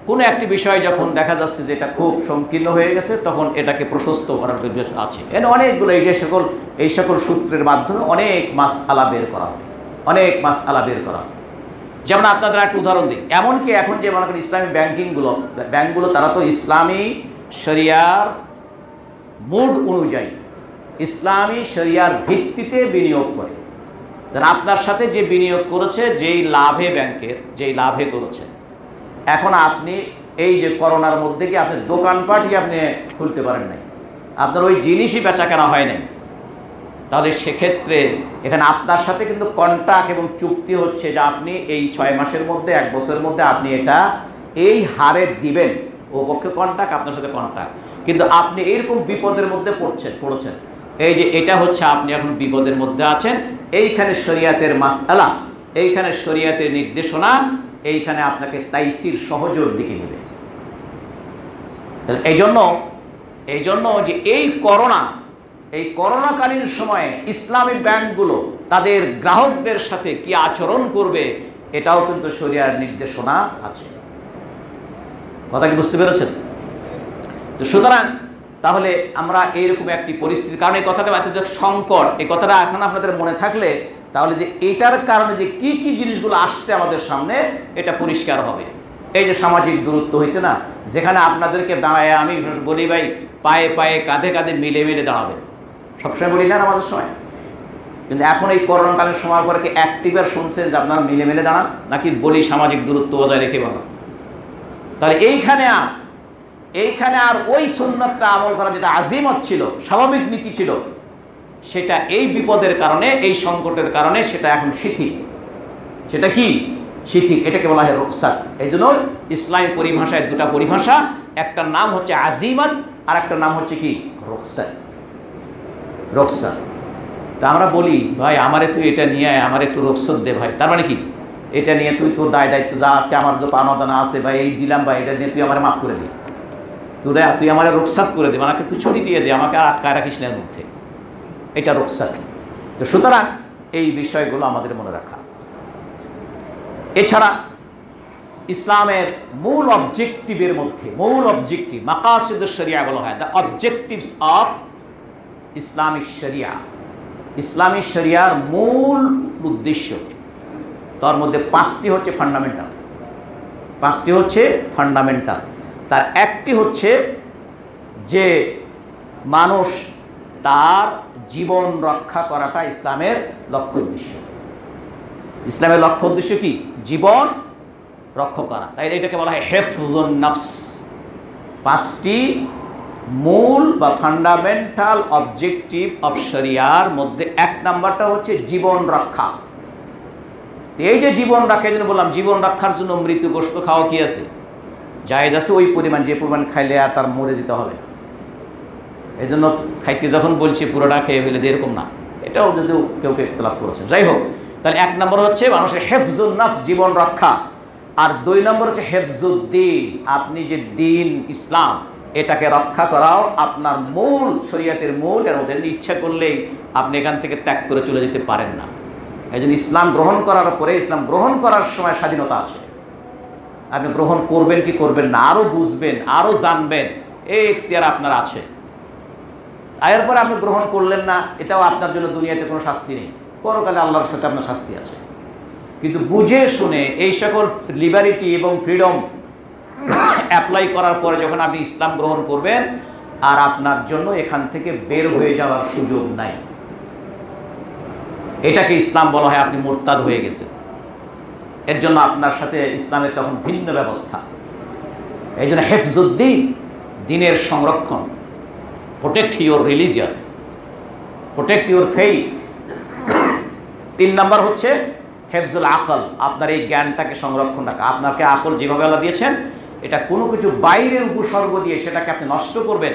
কোনো একটি বিষয় যখন দেখা যাচ্ছে যে এটা খুব সংকীর্ণ হয়ে গেছে, তখন এটাকে প্রশস্ত করার নির্দেশ আছে। এর অনেকগুলো এই সকল সূত্রের মাধ্যমে অনেক মাসআলা বের করা হবে, যেমন আপনাদের একটা উদাহরণ দিই। এমনকি এখন যে মনে করেন ইসলামী ব্যাংকগুলো তারা তো ইসলামী শরিয়ার মুড অনুযায়ী, ইসলামী শরিয়ার ভিত্তিতে বিনিয়োগ করে। আপনার সাথে যে বিনিয়োগ করেছে, যেই লাভে করেছে, এখন আপনি এই যে করোনার মধ্যে কি আপনি দোকানপাটই আপনি খুলতে পারেন নাই, আপনার ওই জিনিসই বেচা কেনা হয় নাই, তাহলে সেক্ষেত্রে এখানে আপনার সাথে কিন্তু কন্ট্রাক্ট এবং চুক্তি হচ্ছে যে আপনি এই 6 মাসের মধ্যে, 1 বছরের মধ্যে আপনি এটা এই হারে দিবেন। ও পক্ষে কন্ট্রাক্ট, আপনার সাথে কন্ট্রাক্ট, কিন্তু আপনি এইরকম বিপদের মধ্যে পড়ছেন, এই যে এটা হচ্ছে আপনি এখন বিপদের মধ্যে আছেন, এইখানে শরিয়াতের মাসআলা, এইখানে শরিয়াতের নির্দেশনা, এইখানে আপনাকে তাইসির সহজের দিকে নেবে। এই জন্য যে এই করোনাকালীন সময়ে ইসলামী ব্যাংকগুলো তাদের গ্রাহকদের সাথে কি আচরণ করবে, এটাও কিন্তু শরিয়ার নির্দেশনা আছে। কথা কি বুঝতে পেরেছেন? তো সুতরাং তাহলে আমরা এইরকম একটি পরিস্থিতি, কারণ এই কথাটা এত সংকট, এই কথাটা এখন আপনাদের মনে থাকলে তাহলে যে এটার কারণে যে কি কি জিনিসগুলো আসছে আমাদের সামনে, এটা পরিষ্কার হবে। এই যে সামাজিক দূরত্ব হয়েছে না, যেখানে আপনাদেরকে দাঁড়ায় আমি বলি ভাই পায়ে পায়ে কাঁধে কাঁধে মিলে মিলে দাঁড়াবে, সবসময় বলি না আমাদের সময়, কিন্তু এখন এই করোনাকালীন সময় পরে কি একটিবার শুনছেন যে আপনারা মিলে মিলে দাঁড়ান, নাকি বলি সামাজিক দূরত্ব বজায় রেখে বলা? তাহলে এইখানে আর ওই সুন্নাতটা আমল করা যেটা আজিমত ছিল, স্বাভাবিক নীতি ছিল, সেটা এই বিপদের কারণে, এই সংকটের কারণে সেটা এখন শিথিল। সেটা কি শিথিল? এটাকে বলা হয় রুখসাত। এই জন্য ইসলামী পরিভাষায় দুটা পরিভাষা, একটা নাম হচ্ছে আজিমত আর একটা নাম হচ্ছে কি রুখসাত। রুখসাত। তা আমরা বলি ভাই আমারে তুই এটা নিয়ে আমার একটু রুখসাত দে ভাই, তার মানে কি এটা নিয়ে তুই তোর দায়িত্ব যা আজকে আমার যে পাওনা আছে ভাই এই দিলাম ভাই, এটা নিয়ে তুই আমার মাফ করে দে, তুই আমার রুখসাত করে দে, আমাকে তুই ছুটি দিয়ে দে, আমাকে আর আটকায় রাখিস না এর মধ্যে, এটা রুখসাত। তো সুতরাং এই বিষয়গুলো আমাদের মনে রাখা। এছাড়া ইসলামের মূল অবজেক্টিভের মধ্যে, মূল অবজেক্টিভ মাকাসিদুশ শরিয়া বলা হয়, দ্য অবজেক্টিভস অফ ইসলামিক শরিয়া, ইসলামী শরিয়ার মূল উদ্দেশ্য, তার মধ্যে পাঁচটি হচ্ছে ফান্ডামেন্টাল। তার একটি হচ্ছে যে মানুষ তার জীবন রক্ষা করাটা ইসলামের লক্ষ্য উদ্দেশ্য। ইসলামের লক্ষ্য উদ্দেশ্য কি? জীবন রক্ষা করা। তাই এটাকে বলা হয় হিফজুন নফস। পাঁচটি মূল বা ফান্ডামেন্টাল অবজেক্টিভ অফ শরিয়ার মধ্যে এক নাম্বারটা হচ্ছে জীবন রক্ষা। এই যে জীবন রক্ষা, এই জন্য বললাম জীবন রক্ষার জন্য মৃত্যু গোশত খাওয়া কি আছে, জায়েজ আছে ওই পরিমাণ, যে পরিমাণ খাইলে আর তার মরে যেতে হবে না। এই জন্য খাইতে যখন বলছি পুরোটা খেয়ে ফেলে এরকম না, এটাও যদিও কেউ কেউ ইখতিলাফ করেছে। যাই হোক, তাহলে এক নম্বর হচ্ছে মানুষের হিফজুন নফস, জীবন রক্ষা। আর দুই নম্বর হচ্ছে হিফজুদ্দিন, আপনি যে দিন ইসলাম এটাকে রক্ষা করাও আপনার মূল, শরিয়াতের মূল। এর মধ্যে ইচ্ছা করলেই আপনি এখান থেকে ত্যাগ করে চলে যেতে পারেন না। এই জন্য ইসলাম গ্রহণ করার পরে, ইসলাম গ্রহণ করার সময় স্বাধীনতা আছে, আপনি গ্রহণ করবেন কি করবেন না, আরো বুঝবেন আরো জানবেন, এই ইখতিয়ার আপনার আছে। এরপরে আপনি গ্রহণ করলেন না, এটাও আপনার জন্য দুনিয়াতে কোনো শাস্তি নেই, পরকালে আল্লাহর সাথে আপনার শাস্তি আছে। কিন্তু বুঝে শুনে এই সকল লিবারিটি এবং ফ্রিডম অ্যাপ্লাই করার পরে যখন আপনি ইসলাম গ্রহণ করবেন, আর আপনার জন্য এখান থেকে বের হয়ে যাওয়ার সুযোগ নাই। এটাকে ইসলাম বলা হয় আপনি মুরতাদ হয়ে গেছেন। এর জন্য আপনার সাথে ইসলামের তখন ভিন্ন ব্যবস্থা। এই জন্য হিফজুদ্দিন, দিনের সংরক্ষণ, protect your religion, protect your faith. 3 number হচ্ছে হিফজুল আকল, আপনার এই জ্ঞানটাকে সংরক্ষণ রাখা। আপনাকে আকল যেভাবে আল্লাহ দিয়েছেন, এটা কোনো কিছু বাইরের উপসর্গ দিয়ে সেটাকে আপনি নষ্ট করবেন,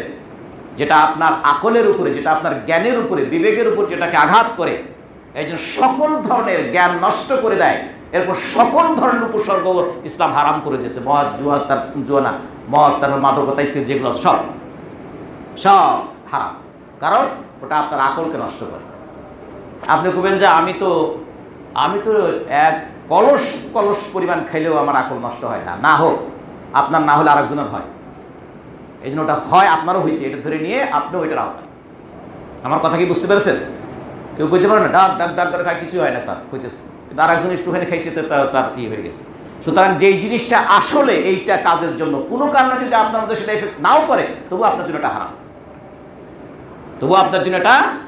যেটা আপনার আকলের উপরে, যেটা আপনার জ্ঞানের উপরে, বিবেকের উপর যেটাকে আঘাত করে, এই জন্য সকল ধরনের জ্ঞান নষ্ট করে দেয়। এরপর সকল ধরনের উপসর্গ ইসলাম হারাম করে দিয়েছে। মদ, জুয়া, তার জুয়ানা, মদ, তারপর মাদকতা ইত্যাদি যেগুলো সব হারাম, কারণ ওটা আপনার আকলকে নষ্ট করে। আপনি বলবেন যে আমি তো এক কলস পরিমাণ খাইলেও আমার আকল নষ্ট হয় না। না হোক, আপনার না হলে আরেকজনের হয়। এই জন্য ওটা হয় আপনারও হয়েছে, এটা ধরে নিয়ে আপনিও এটার আওতায়। আমার কথা কি বুঝতে পেরেছেন? কেউ কইতে পারে না ডাক খায় কিছু হয় না, তার হইতেছে, কিন্তু আরেকজন একটুখানি খাইছে তো তার ইয়ে হয়ে গেছে। সুতরাং যেই জিনিসটা আসলে এইটা কাজের জন্য কোনো কারণে যদি আপনার মধ্যে সেটা এফেক্ট নাও করে, তবু আপনার জন্য এটা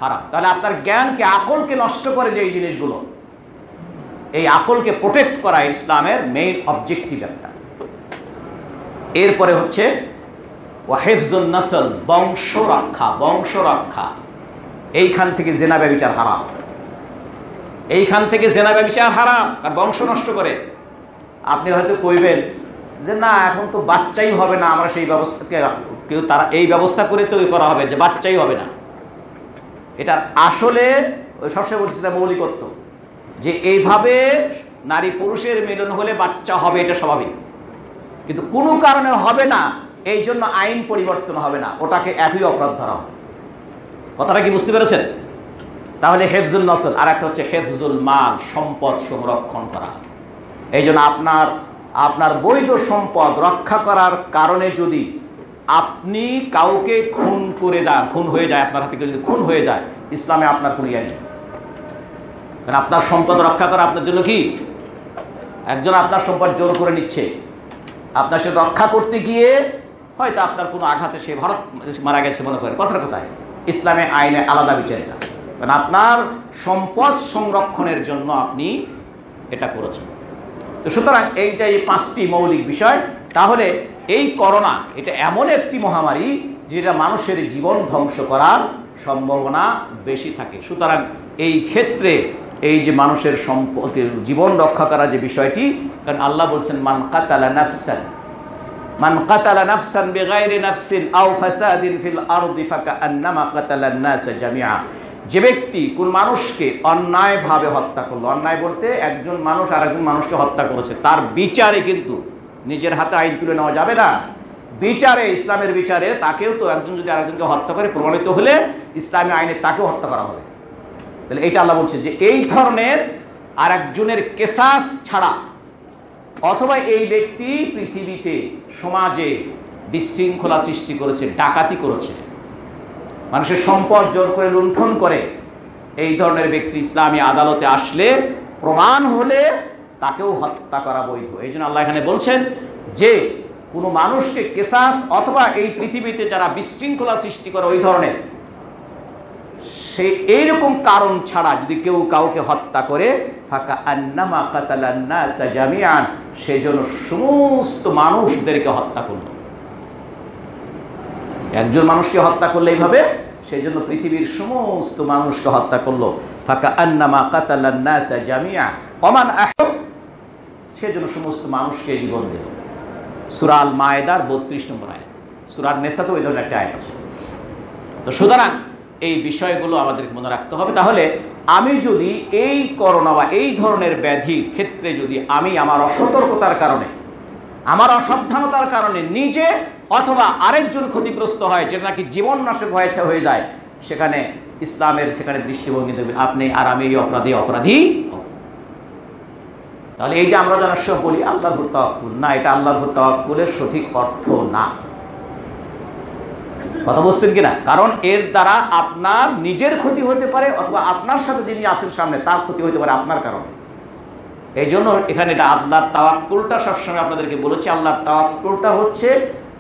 হারাম, তাহলে আপনার জ্ঞানকে, আকলকে নষ্ট করে যে এই জিনিসগুলো, এই আকলকে প্রোটেক্ট করা ইসলামের মেইন অবজেক্টিভ একটা। এরপরে হচ্ছে হিফজুন নসল, বংশ রক্ষা। এইখান থেকে জেনা ব্যভিচার হারাম, আর বংশ নষ্ট করে। আপনি হয়তো কইবেন যে না এখন তো বাচ্চাই হবে না, আমরা সেই ব্যবস্থাকে তারা এই ব্যবস্থা করে তৈরি করা হবে যে বাচ্চাই হবে না। এটা আসলে সবসময় বলছিলাম মৌলিকত্ব, যে এইভাবে নারী পুরুষের মিলন হলে বাচ্চা হবে, এটা স্বাভাবিক, কিন্তু কোনো কারণে হবে না এই জন্য আইন পরিবর্তন হবে না, ওটাকে একই অপরাধ ধরা হবে। কথাটা কি বুঝতে পেরেছেন? তাহলে হেফজুল নসল, আর একটা হচ্ছে হেফজুল মাল, সম্পদ সংরক্ষণ করা। এই জন্য আপনার বৈধ সম্পদ রক্ষা করার কারণে যদি আপনি কাউকে খুন করে দেন, খুন হয়ে যায়, আপনার হাতে যদি খুন হয়ে যায়, ইসলামে আপনার কোনো ইয়ে নেই। কারণ আপনার সম্পদ রক্ষা করা আপনার জন্য কি, একজন আপনার সম্পদ জোর করে নিচ্ছে, আপনার সে রক্ষা করতে গিয়ে হয়তো আপনার কোনো আঘাতে সে ভারত মারা গেছে মনে করেন, কথার কথায় ইসলামে আইনে আলাদা বিচার এটা, কারণ আপনার সম্পদ সংরক্ষণের জন্য আপনি এটা করেছেন। তো সুতরাং এই যে 5টি মৌলিক বিষয়, তাহলে এই করোনা এটা এমন একটি মহামারী যেটা মানুষের জীবন ধ্বংস করার সম্ভাবনা বেশি থাকে। সুতরাং এই ক্ষেত্রে এই যে মানুষের জীবন রক্ষা করার যে বিষয়টি, কারণ আল্লাহ বলছেন মান কাতালা নাফসান বিগাইরি নাফসিন আও ফাসাদিন ফিল আরদি ফাকান্নামা কাতালান নাস জামিআ, যে ব্যক্তি কোন মানুষকে অন্যায়ভাবে হত্যা করলো, অন্যায় বলতে একজন মানুষ আর একজন মানুষকে হত্যা করেছে, তার বিচারে কিন্তু নিজের হাতে আইন তুলে নেওয়া যাবে না। বিচারে, ইসলামের বিচারে তাকেও তো, একজন যদি আরেকজনকে হত্যা করে প্রমাণিত হলে ইসলামী আইনে তাকেও হত্যা করা হবে। তাহলে এইটা আল্লাহ বলছে যে এই ধরনের আর একজনের কেসাস ছাড়া, অথবা এই ব্যক্তি পৃথিবীতে সমাজে বিশৃঙ্খলা সৃষ্টি করেছে, ডাকাতি করেছে, মানুষের সম্পদ জোর করে লুণ্ঠন করে, এই ধরনের ব্যক্তি ইসলামী আদালতে আসলে প্রমাণ হলে তাকেও হত্যা করা বৈধ। এই জন্য আল্লাহ এখানে বলছেন যে কোনো মানুষকে কেসাস অথবা এই পৃথিবীতে যারা বিশৃঙ্খলা সৃষ্টি করে ওই ধরনের, সে এইরকম কারণ ছাড়া যদি কেউ কাউকে হত্যা করে, ফাকান্নামা কাতালান নাস জামিআন, সেজন্য সমস্ত মানুষদেরকে হত্যা করলো। একজন মানুষকে হত্যা করলে এইভাবে, সেই জন্য পৃথিবীর সমস্ত মানুষকে হত্যা করলো। ফাকান্নামা কাতালান নাস জামিআ ওমান আহব, সেজন্য সমস্ত মানুষকে জীবন দিল। সূরা আল মায়েদার 32 নম্বর আয়াত, সূরা নেসাতেও এই ধরনের একটা আয়াত আছে। তো সুতরাং এই বিষয়গুলো আমাদেরকে মনে রাখতে হবে। তাহলে আমি যদি এই করোনা বা এই ধরনের ব্যাধির ক্ষেত্রে যদি আমি আমার অসতর্কতার কারণে, আমার অসাবধানতার কারণে নিজে অথবা আরেকজন ক্ষতিগ্রস্ত হয়, যেটা নাকি জীবন নাশক হয়ে যায়, সেখানে ইসলামের সেখানে দৃষ্টিভঙ্গি দেবে আপনি আর আমি এই অপরাধী। তাহলে এই যে আমরা যারা সব বলি আল্লাহর উপর তাওয়াক্কুল, না, এটা আল্লাহর উপর তাওয়াক্কুলের সঠিক অর্থ না। কথা বুঝছেন কিনা? কারণ এর দ্বারা আপনার নিজের ক্ষতি হতে পারে, অথবা আপনার সাথে যিনি আছেন সামনে তার ক্ষতি হতে পারে আপনার কারণে। এই জন্য এখানে এটা আল্লাহর তাওয়াক্কুলটা সবসময় আপনাদেরকে বলেছি, আল্লাহর তাওয়াক্কুলটা হচ্ছে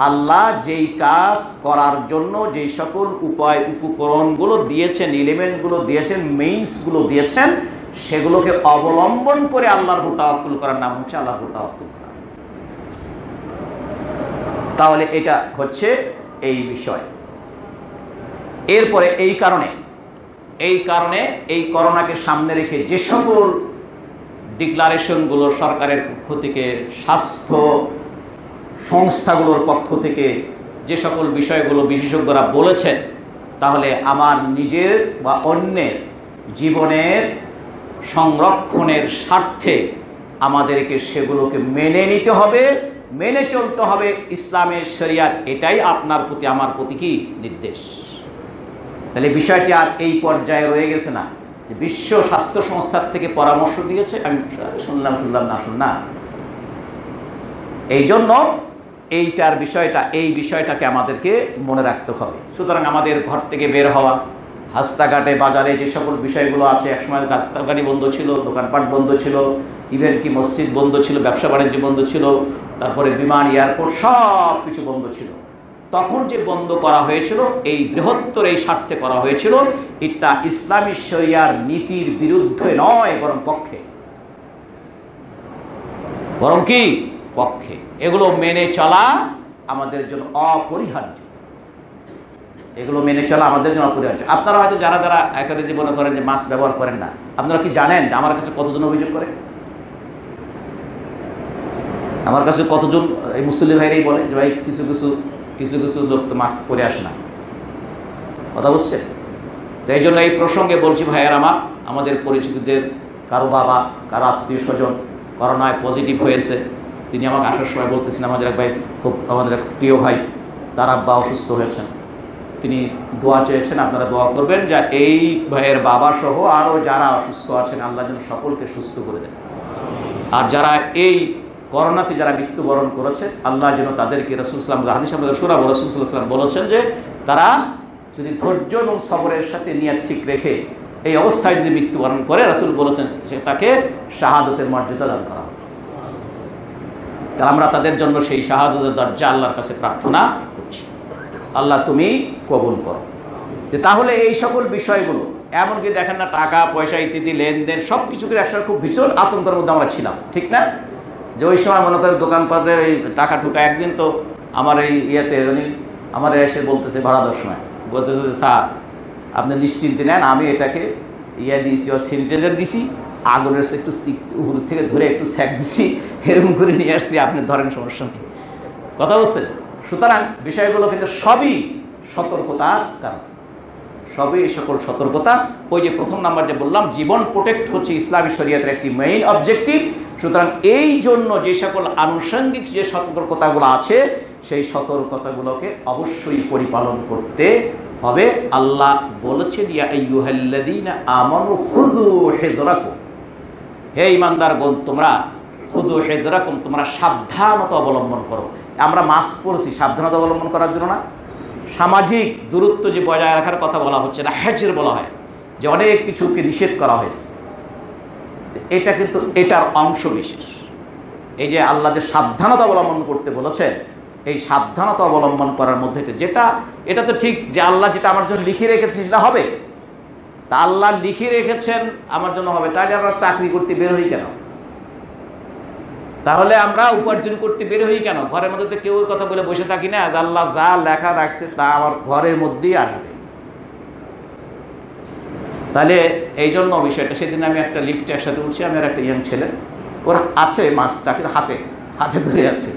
আল্লাহ যেই কাজ করার জন্য যেই সকল উপায় উপকরণগুলো দিয়েছেন, এলিমেন্টগুলো দিয়েছেন, মেইনসগুলো দিয়েছেন, সেগুলোকে অবলম্বন করে আল্লাহর উপর তাওয়াক্কুল করার নাম হচ্ছে আল্লাহর উপর তাওয়াক্কুল করা। তাহলে এটা হচ্ছে এই বিষয়। এরপরে এই কারণে এই করোনাকে সামনে রেখে যে সকল ডিক্লারেশনগুলো সরকারের পক্ষ থেকে, স্বাস্থ্য সংস্থাগুলোর পক্ষ থেকে যে সকল বিষয়গুলো বিশেষজ্ঞরা বলেছেন, তাহলে আমার নিজের বা অন্যের জীবনের সংরক্ষণের স্বার্থে আমাদেরকে সেগুলোকে মেনে নিতে হবে, মেনে চলতে হবে। ইসলামের শরিয়াত এটাই আপনার প্রতি আমার প্রতি কি নির্দেশ। তাহলে বিষয়টি আর এই পর্যায়ে রয়ে গেছে না যে বিশ্ব স্বাস্থ্য সংস্থার থেকে পরামর্শ দিয়েছে, আমি শুনলাম না। এই জন্য এই বিষয়টাকে আমাদেরকে মনে রাখতে হবে। সুতরাং আমাদের ঘর থেকে বের হওয়া, রাস্তাঘাটে বাজারে যে সকল বিষয়গুলো আছে, একসময় রাস্তাঘাটি বন্ধ ছিল, দোকানপাট বন্ধ ছিল, ইভেন কি মসজিদ বন্ধ ছিল, ব্যবসা বাণিজ্য বন্ধ ছিল, তারপরে বিমান, এয়ারপোর্ট সব কিছু বন্ধ ছিল। তখন যে বন্ধ করা হয়েছিল এই বৃহত্তর এই স্বার্থে করা হয়েছিল, এটা ইসলামী শরিয়ার নীতির বিরুদ্ধে নয়, বরং পক্ষে। এগুলো মেনে চলা আমাদের জন্য অপরিহার্য। আপনারা হয়তো যারা একেবারে জীবনে করেন যে মাস্ক ব্যবহার করেন না, আপনারা কি জানেন যে আমার কাছে কতজন অভিযোগ করে? আমার কাছে কতজন এই মুসলিম ভাইরাই বলে যে ভাই কিছু কিছু লোক তো মাস্ক পরে আসে না। কথা বুঝছে? তো এই জন্য এই প্রসঙ্গে বলছি ভাইয়ের আমাদের পরিচিতদের কারো বাবা কারো আত্মীয় স্বজন করোনায় পজিটিভ হয়েছে, তিনি আমাকে আসার সময় বলতেছেন আমাদের এক ভাই, খুব আমাদের এক প্রিয় ভাই, তার আব্বা অসুস্থ হয়েছেন, তিনি দোয়া চেয়েছেন, আপনারা দোয়া করবেন যে এই ভাইয়ের বাবা সহ আরও যারা অসুস্থ আছেন আল্লাহ যেন সকলকে সুস্থ করে দেন। আর যারা এই করোনাতে যারা মৃত্যুবরণ করেছে আল্লাহ যেন তাদেরকে, রাসূল সাল্লাল্লাহু আলাইহি ওয়াসাল্লাম হাদিসে শোনাবো, রাসূল সাল্লাল্লাহু আলাইহি ওয়াসাল্লাম বলেছেন যে তারা যদি ধৈর্য এবং সবরের সাথে নিয়ত ঠিক রেখে এই অবস্থায় যদি মৃত্যুবরণ করে, রাসূল বলেছেন সে তাকে শাহাদতের মর্যাদা দান করা হবে। আমরা তাদের জন্য সেই শাহাদতের দরজা আল্লাহর কাছে প্রার্থনা করছি, আল্লাহ তুমি কবুল করো। যে তাহলে এই সকল বিষয়গুলো, এমনকি দেখেন না টাকা পয়সা ইত্যাদি লেনদেন সব কিছু করে একসাথে খুব ভীষণ আতঙ্কের মধ্যে আমরা ছিলাম, ঠিক না? যে ওই সময় মনে করেন দোকানপাটে এই টাকা ঠুকা, একদিন তো আমার এই ইয়েতে উনি আমার এসে বলতেছে ভাড়া দেওয়ার সময়, বলতেছে স্যার আপনি নিশ্চিন্তে নেন, আমি এটাকে দিয়েছি ও স্যানিটাইজার দিছি, আগুনের একটু উপর থেকে ধরে একটু স্যাক দিছি, এরকম করে নিয়ে আসছি, আপনি ধরেন সমস্যা নেই, কথা বলছেন। সুতরাং বিষয়গুলো কিন্তু সবই সতর্কতার কারণ, সবই এই সকল সতর্কতা। ওই যে প্রথম নাম্বার যে বললাম, জীবন প্রোটেক্ট হচ্ছে ইসলামী শরীয়তের একটি মেইন অবজেক্টিভ। সুতরাং এই জন্য যে সকল আনুষঙ্গিক যে সতর্কতাগুলো আছে সেই সতর্কতাগুলোকে অবশ্যই পরিপালন করতে হবে। আল্লাহ বলেছেন ইয়া আইয়ুহাল্লাযীনা আমানু খুযু হিযরাকুম, হে ঈমানদারগণ তোমরা খুযু হিযরাকুম, তোমরা সাবধানতা অবলম্বন করো। আমরা মাস্ক পরছি সাবধানতা অবলম্বন করার জন্য না, সামাজিক দূরত্ব যে বজায় রাখার কথা বলা হচ্ছে না, হেজর বলা হয়, যে অনেক কিছুকে নিষেধ করা হয়েছে, এটা কিন্তু এটার অংশ বিশেষ। এই যে আল্লাহ যে সাবধানতা অবলম্বন করতে বলেছেন, এই সাবধানতা অবলম্বন করার মধ্যে যেটা, এটা তো ঠিক যে আল্লাহ যেটা আমার জন্য লিখে রেখেছে সেটা হবে, তা আল্লাহ লিখে রেখেছেন আমার জন্য হবে, তাহলে আমরা চাকরি করতে বের হই কেন? তাহলে আমরা উপার্জন করতে বের হই কেন? ঘরের মধ্যে তো কেউ কথা বলে বসে থাকি না, আল্লাহ যা লেখা রাখছে তা আমার ঘরের মধ্যেই আসবে। তাহলে এই জন্য বিষয়টা, সেদিন আমি একটা লিফটে একসাথে উঠছি, আমি আর একটা ইয়াং ছেলে, ওরা আছে মাছটা কিন্তু হাতে ধরে আছে,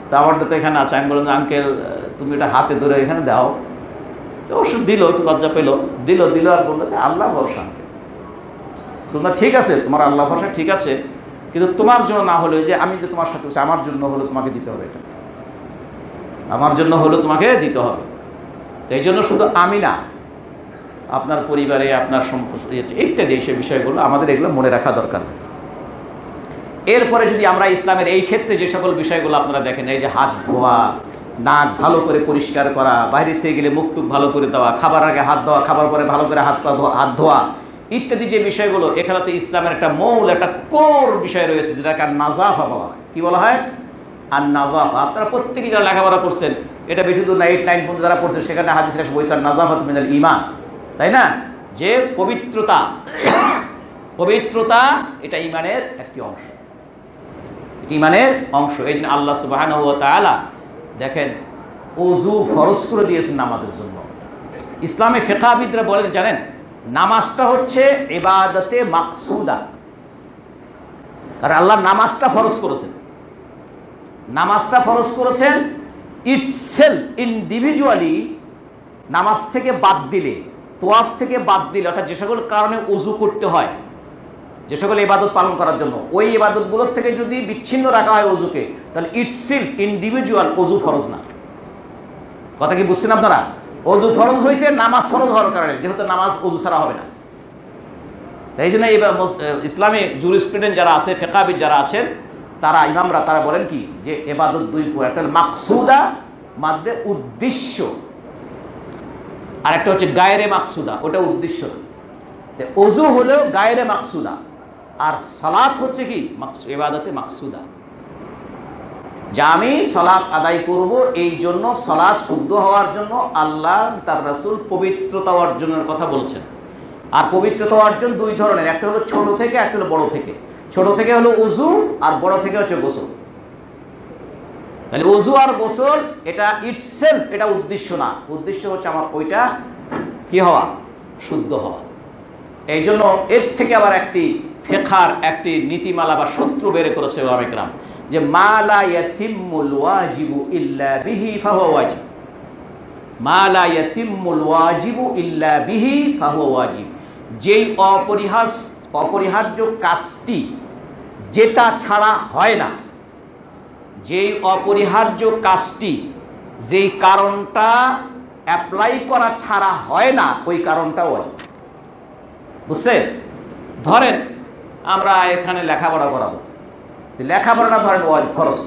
তা আমারটা তো এখানে আছে। আমি বললাম আঙ্কেল তুমি এটা হাতে ধরে এখানে দাও, তো ওষুধ দিল, একটু লজ্জা পেলো, দিল আর বললো যে আল্লাহ ভরসা, তোমরা ঠিক আছে, তোমার আল্লাহ ভরসা ঠিক আছে, কিন্তু তোমার জন্য না হলে, যে আমি যে তোমার সাথে আমার জন্য হলো তোমাকে দিতে হবে, এটা আমার জন্য হলো তোমাকে দিতে হবে। এই জন্য শুধু আমি না, আপনার পরিবারে আপনার ইত্যাদি সেই বিষয়গুলো আমাদের এগুলো মনে রাখা দরকার। এরপরে যদি আমরা ইসলামের এই ক্ষেত্রে যে সকল বিষয়গুলো আপনারা দেখেন, এই যে হাত ধোয়া, নাক ভালো করে পরিষ্কার করা, বাইরে থেকে গেলে মুখ টুক ভালো করে দেওয়া, খাবার আগে হাত দেওয়া, খাবার পরে ভালো করে হাত ধোয়া ইত্যাদি যে বিষয়গুলো, এখানে তো ইসলামের একটা মূল একটা কোর বিষয় রয়েছে, যেটাকে আর নাজাফা বলা হয়। কি বলা হয়? আর নাজাফা। আপনারা প্রত্যেকেই যারা লেখাপড়া করছেন, এটা বেশি দূর না, 8-9 পর্যন্ত যারা পড়ছেন, সেখানে হাদিসের একটা বই নাজাফাত মিনাল ঈমান, তাই না? যে পবিত্রতা এটা ঈমানের একটি অংশ, ঈমানের অংশ। এই জন্য আল্লাহ সুবহানাহু ওয়া তাআলা দেখেন ওযু ফরজ করে দিয়েছেন নামাজের জন্য। ইসলামে ফিকহবিদরা বলেন, জানেন নামাজটা হচ্ছে ইবাদতে মাকসুদা, কারণ আল্লাহ নামাজটা ফরজ করেছেন, নামাজটা ফরজ করেছেন ইটসেলফ ইন্ডিভিজুয়ালি। নামাজ থেকে বাদ দিলে, তোয়াফ থেকে বাদ দিলে, অর্থাৎ যে সকল কারণে ওযু করতে হয়, যে সকল ইবাদত পালন করার জন্য, ওই ইবাদতগুলোর থেকে যদি বিচ্ছিন্ন রাখা হয় ওযুকে, তাহলে ইটসেলফ ইন্ডিভিজুয়াল ওযু ফরজ না। কথা কি বুঝছেন আপনারা? ওযু ফরজ হয়েছে নামাজ ফরজ হওয়ার কারণে, যেহেতু নামাজ ওযু ছাড়া হবে না। এই জন্য ইসলামী জুরিসপ্রুডেন্স যারা আছে, ফিকহবিদ যারা আছেন, তারা ইমামরা তারা বলেন কি, যে ইবাদত দুই প্রকার, একটা মাকসুদা মাদ্দে উদ্দেশ্য, আর একটা হচ্ছে গায়রে মাকসুদা, ওটা উদ্দেশ্য। ওযু হলো গায়রে মাকসুদা, আর সালাত হচ্ছে কি ইবাদতে মাকসুদা, যে আমি সালাত আদায় করব, এই জন্য সালাত শুদ্ধ হওয়ার জন্য আল্লাহ তার রাসূল পবিত্রতা অর্জনের কথা বলছেন। আর পবিত্রতা অর্জন দুই ধরনের, একটা হলো ছোট থেকে, একটা হলো বড় থেকে। ছোট থেকে হলো ওযু, আর বড় থেকে হচ্ছে গোসল। তাহলে ওযু আর গোসল এটা ইটসেলফ এটা উদ্দেশ্য না, উদ্দেশ্য হচ্ছে আমার ওইটা কি হওয়া, শুদ্ধ হওয়া। এই জন্য এর থেকে আবার একটি ফিকহার একটি নীতিমালা বা সূত্র বের করেছে ওলামায়ে কেরাম, যে মা লা ইয়াতিম্মুল ওয়াজিবু ইল্লা বিহি ফাহুয়া ওয়াজিব। মা লা ইয়াতিম্মুল ওয়াজিবু ইল্লা বিহি ফাহুয়া ওয়াজিব, যেই অপরিহার্য কাজটি যেটা ছাড়া হয় না, যেই অপরিহার্য কাজটি যেই কারণটা অ্যাপ্লাই করা ছাড়া হয় না, ওই কারণটা ওয়াজিব। বুঝছেন? ধরেন আমরা এখানে লেখাপড়া করাবো, লেখাপড়াটা ধরেন ফরজ,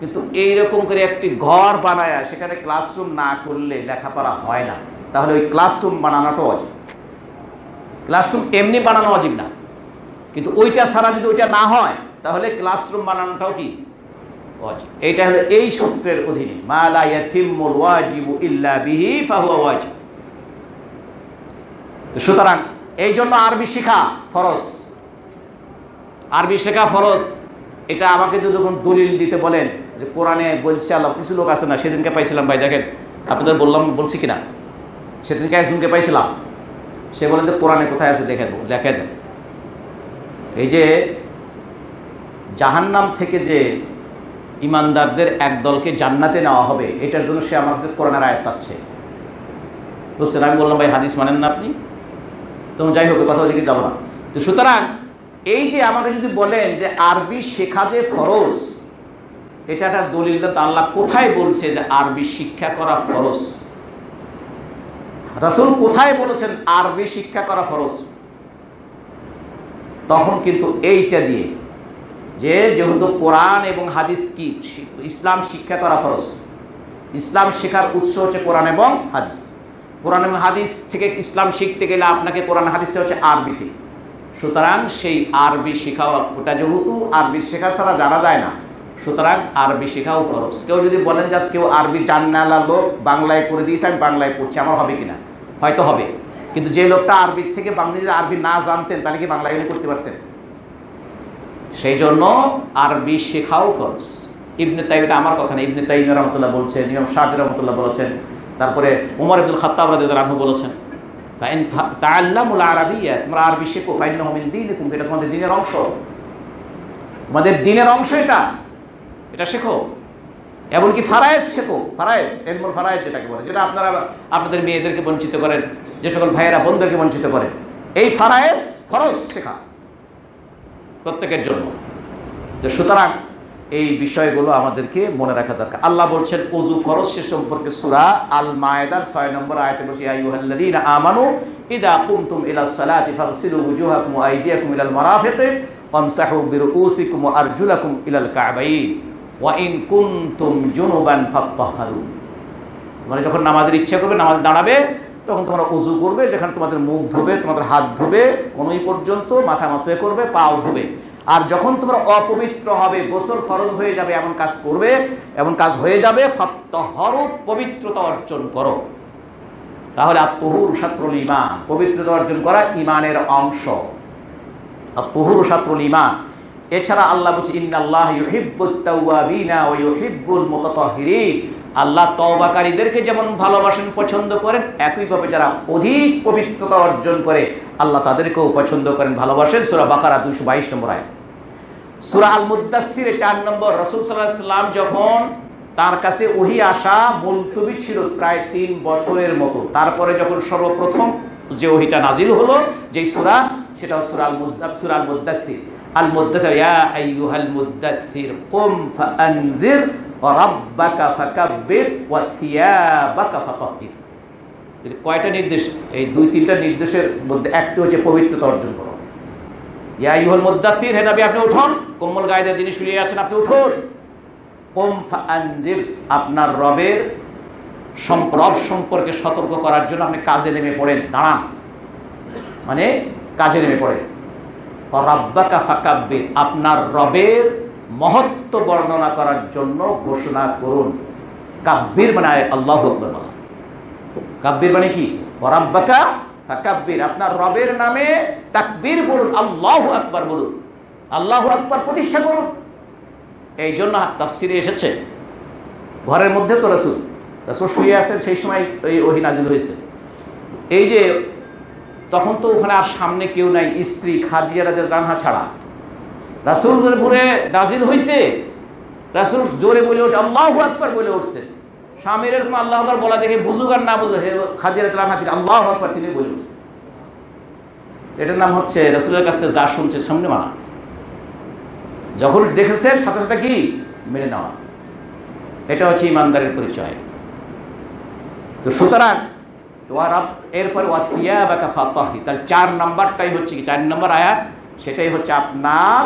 কিন্তু এইরকম করে একটি ঘর বানায় সেখানে ক্লাসরুম না করলে লেখাপড়া হয় না, তাহলে ওই ক্লাসরুম বানানোটা অজিব। ক্লাসরুম এমনি বানানো অজিব না, কিন্তু ওইটা ছাড়া যদি ওইটা না হয় তাহলে ক্লাসরুম বানানোটাও কি অজিব। এইটা হলো এই সূত্রের অধীনে মা লা ইয়াতিম্মুল ওয়াজিবু ইল্লা বিহি ফাহুয়া ওয়াজিব। তো সুতরাং এই জন্য আরবি শেখা ফরজ, আরবি শেখা ফরজ। এটা আমাকে যদি যখন দলিল দিতে বলেন যে কোরআনে বলছে আল্লাহ, কিছু লোক আছে না, সেদিনকে পাইছিলাম ভাই, দেখেন আপনাদের বলছি কিনা, সেদিনকে একজনকে পাইছিলাম, সে বলেন যে কোরআনে কোথায় আছে দেখে দেন। এই যে জাহান্নাম থেকে যে ইমানদারদের এক দলকে জান্নাতে নেওয়া হবে, এটার জন্য সে আমার কাছে কোরআনের আয়াত পাচ্ছে। বুঝছেন? আমি বললাম ভাই হাদিস মানেন না আপনি, তো যাই হোক কথা ওদিকে যাবো না। তো সুতরাং এই যে আমাকে যদি বলেন যে আরবি শেখা যে ফরজ, এটা একটা দলিল আল্লাহ কোথায় বলছে যে আরবি শিক্ষা করা ফরজ? রাসূল কোথায় বলেছেন আরবি শিক্ষা করা ফরজ? তখন কিন্তু এইটা দিয়ে যে যেহেতু কোরআন এবং হাদিস কি ইসলাম শিক্ষা করা ফরজ, ইসলাম শেখার উৎস হচ্ছে কোরআন এবং হাদিস। কোরআন এবং হাদিস থেকে ইসলাম শিখতে গেলে আপনাকে কোরআন হাদিসে হচ্ছে আরবিতে, সুতরাং সেই আরবি শেখাও, ওটা যেহেতু আরবি শেখা ছাড়া জানা যায় না, সুতরাং আরবি শেখাও খরচ। কেউ যদি বলেন যে কেউ আরবি জানা লোক বাংলায় করে দিয়েছে, আমি বাংলায় পড়ছি, আমার হবে কিনা? হয়তো হবে, কিন্তু যে লোকটা আরবি থেকে বাংলা আরবি না জানতেন তাহলে কি বাংলায় করতে পারতেন? সেই জন্য আরবি শেখাও খরচ। ইবনে তাইমিয়া, আমার কথা না, ইবনে তাইমিয়া রাহমাতুল্লাহ বলছেন, ইমাম শাফিঈ রাহমাতুল্লাহ বলেছেন, তারপরে ওমর ইবনুল খাত্তাব রাদিয়াল্লাহু আনহু বলেছেন, তাআল্লামুল আরাবিয়্যা, তোমরা আরবি শেখো, ফাইন্নাহু মিন দীনিকুম, এটা তোমাদের দ্বীনের অংশ, তোমাদের দ্বীনের অংশ, এটা শেখো। এমনকি ফারায়েজ শেখো, ফারায়েজ, ইলমুল ফারায়েজ যেটাকে বলে, যেটা আপনারা আপনাদের মেয়েদেরকে বঞ্চিত করেন, যে সকল ভাইয়েরা বোনদেরকে বঞ্চিত করেন, এই ফারায়েজ ফরজ শেখা প্রত্যেকের জন্য। তো সুতরাং এই বিষয়গুলো আমাদেরকে মনে রাখা দরকার। আল্লাহ বলছেন ওযু ফরজ, সে সম্পর্কে সূরা আল মায়েদার 6 নম্বর আয়াতে বলছে, ইয়া আইয়ুহাল্লাযীনা আমানু ইযা কুমতুম ইলাস সালাতি ফাগসিলু ওয়ুজুহাকুম ওয়া আইদিয়াকুম ইলাল মারাফিকি ওয়ামসাহু বিরুউসিকুম ওয়া আরজুলাকুম ইলাল কা'বাইন ওয়া ইন কুনতুম জুনুবান ফাত্তাহহারু। তোমরা যখন নামাজের ইচ্ছা করবে, নামাজ দাঁড়াবে, তখন তোমরা ওযু করবে, যেখানে তোমাদের মুখ ধোবে, তোমাদের হাত ধোবে কোনই পর্যন্ত, মাথা মাসে করবে, পাও ধোবে। আর যখন তোমরা অপবিত্র হবে, গোসল ফরজ হয়ে যাবে, এমন কাজ করবে, এমন কাজ হয়ে যাবে, ফাত্তাহহারু, পবিত্রতা অর্জন করো। তাহলে আত-তুহুর শাত্রুল ঈমান, পবিত্রতা অর্জন করা ঈমানের অংশ। আত-তুহুর শাত্রুল ঈমান। এছাড়া আল্লাহ বলছে ইন্নাল্লাহা ইউহিব্বুত তাওয়াবিনা ওয়া ইউহিব্বুল মুতাতাহহিরিন, আল্লাহ তওবাকারীদেরকে যেমন ভালোবাসেন, পছন্দ করেন, একইভাবে যারা অধিক পবিত্রতা অর্জন করে আল্লাহ তাদেরকেও পছন্দ করেন, ভালোবাসেন। সূরা বাকারা 222 নম্বর আয়াত। সূরা আল মুদ্দাসসিরে 4 নম্বর, রাসূল সাল্লাল্লাহু আলাইহি ওয়াসাল্লাম যখন তার কাছে ওহী আসা মুলতবি ছিল প্রায় 3 বছরের মতো, তারপরে যখন সর্বপ্রথম যে ওহীটা নাজিল হলো, যেই সূরা, সেটা সূরা আল মুদ্দাসসির। আল মুদ্দাসসির, ইয়া আইয়ুহাল মুদ্দাসসির কুম ফাআনযির ওয়া রাব্বাকা ফাকাব্বির ওয়া সিয়াবাকা ফাতাহহির। কয়টা নির্দেশ? এই 2-3টা নির্দেশের মধ্যে একটি হচ্ছে পবিত্রতা অর্জন করো। ইয়া আইয়ুহাল মুদ্দাসসির, হে নবী আপনি উঠুন, কোমল গায়ে দিয়ে যিনি শুয়ে আছেন আপনি উঠুন। কুম ফাআনযির, আপনার রবের সম্পর্কে সতর্ক করার জন্য আপনি কাজে নেমে পড়েন, দাঁড়ান, মানে কাজে নেমে পড়েন। রাব্বাকা ফাকাব্বির, আপনার রবের মহত্ব বর্ণনা করার জন্য ঘোষণা করুন। কাব্বির মানে আল্লাহু আকবার বলা। কাব্বির মানে কি? রাব্বাকা ফাকাব্বির, আপনার রবের নামে তাকবীর বলুন, আল্লাহু আকবার বলুন, আল্লাহু আকবার প্রতিষ্ঠা করুন। এই জন্য তাফসিরে এসেছে, ঘরের মধ্যে তো রাসূল শুয়ে আছেন, সেই সময় এই ওহী নাজিল হয়েছে। এই যে তখন তো ওখানে আর সামনে কেউ নাই, স্ত্রী খাদিজা রাদিয়াল্লাহু আনহা ছাড়া। রাসূলের উপরে নাজিল হয়েছে, রাসূল জোরে বলে উঠে আল্লাহু আকবার বলে উঠছেন, স্বামীর এরকম আল্লাহ আকবার বলা দেখে বুঝুক আর না বুঝুক, হাজিরা আল্লাহু আকবার তিনি বলে বলছেন। এটার নাম হচ্ছে রাসূলের কাছে যা শুনছে সামনে মানা, যখন দেখেছে সাথে সাথে কি মেনে নেওয়া। এটা হচ্ছে ইমানদারের পরিচয়। তো সুতরাং তোমার এরপরে ওয়াসিয়াবাকা ফাতাহহির, তার 4 নাম্বারটাই হচ্ছে কি, 4 নম্বর আয়াত, সেটাই হচ্ছে আপনার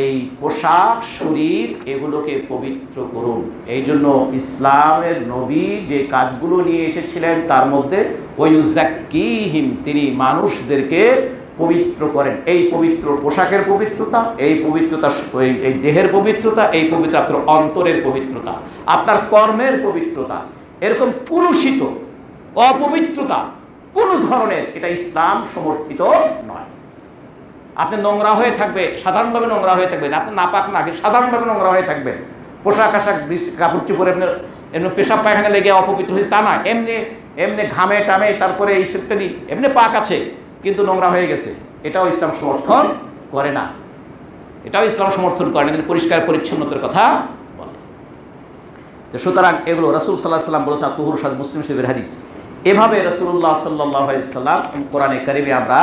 এই পোশাক শরীর এগুলোকে পবিত্র করুন। এই জন্য ইসলামের নবী যে কাজগুলো নিয়ে এসেছিলেন তার মধ্যে ওয়ায়ুযাক্কিহিম, তিনি মানুষদেরকে পবিত্র করেন। এই পবিত্র পোশাকের পবিত্রতা, এই পবিত্রতা, এই দেহের পবিত্রতা, এই পবিত্র আপনার অন্তরের পবিত্রতা, আপনার কর্মের পবিত্রতা, এরকম কুলুষিত অপবিত্রতা কোন ধরনের এটা ইসলাম সমর্থিত নয়। আপনি নোংরা হয়ে থাকবে, সাধারণভাবে নোংরা হয়ে থাকবেন, আপনি নাপাক না, সাধারণভাবে নোংরা হয়ে থাকবেন, পোশাক আশাক কাপড় চোপড়ে আপনার এমনি পেশাব পায়খানা লেগে অপবিত্র হয়েছে তা না, এমনি এমনি ঘামে টামে তারপরে এই ইত্যাদি এমনি পাক আছে কিন্তু নোংরা হয়ে গেছে, এটাও ইসলাম সমর্থন করে না। এটাও ইসলাম সমর্থন করে না, পরিষ্কার পরিচ্ছন্নতার কথা বলে। তো সুতরাং এগুলো রাসূল সাল্লাল্লাহু আলাইহি ওয়াসাল্লাম বলেছেন, তুহুর সাদ মুসলিম শরীফের হাদিস। এভাবে রাসূলুল্লাহ সাল্লাল্লাহু আলাইহি ওয়াসাল্লাম কোরআনে কারিমে আমরা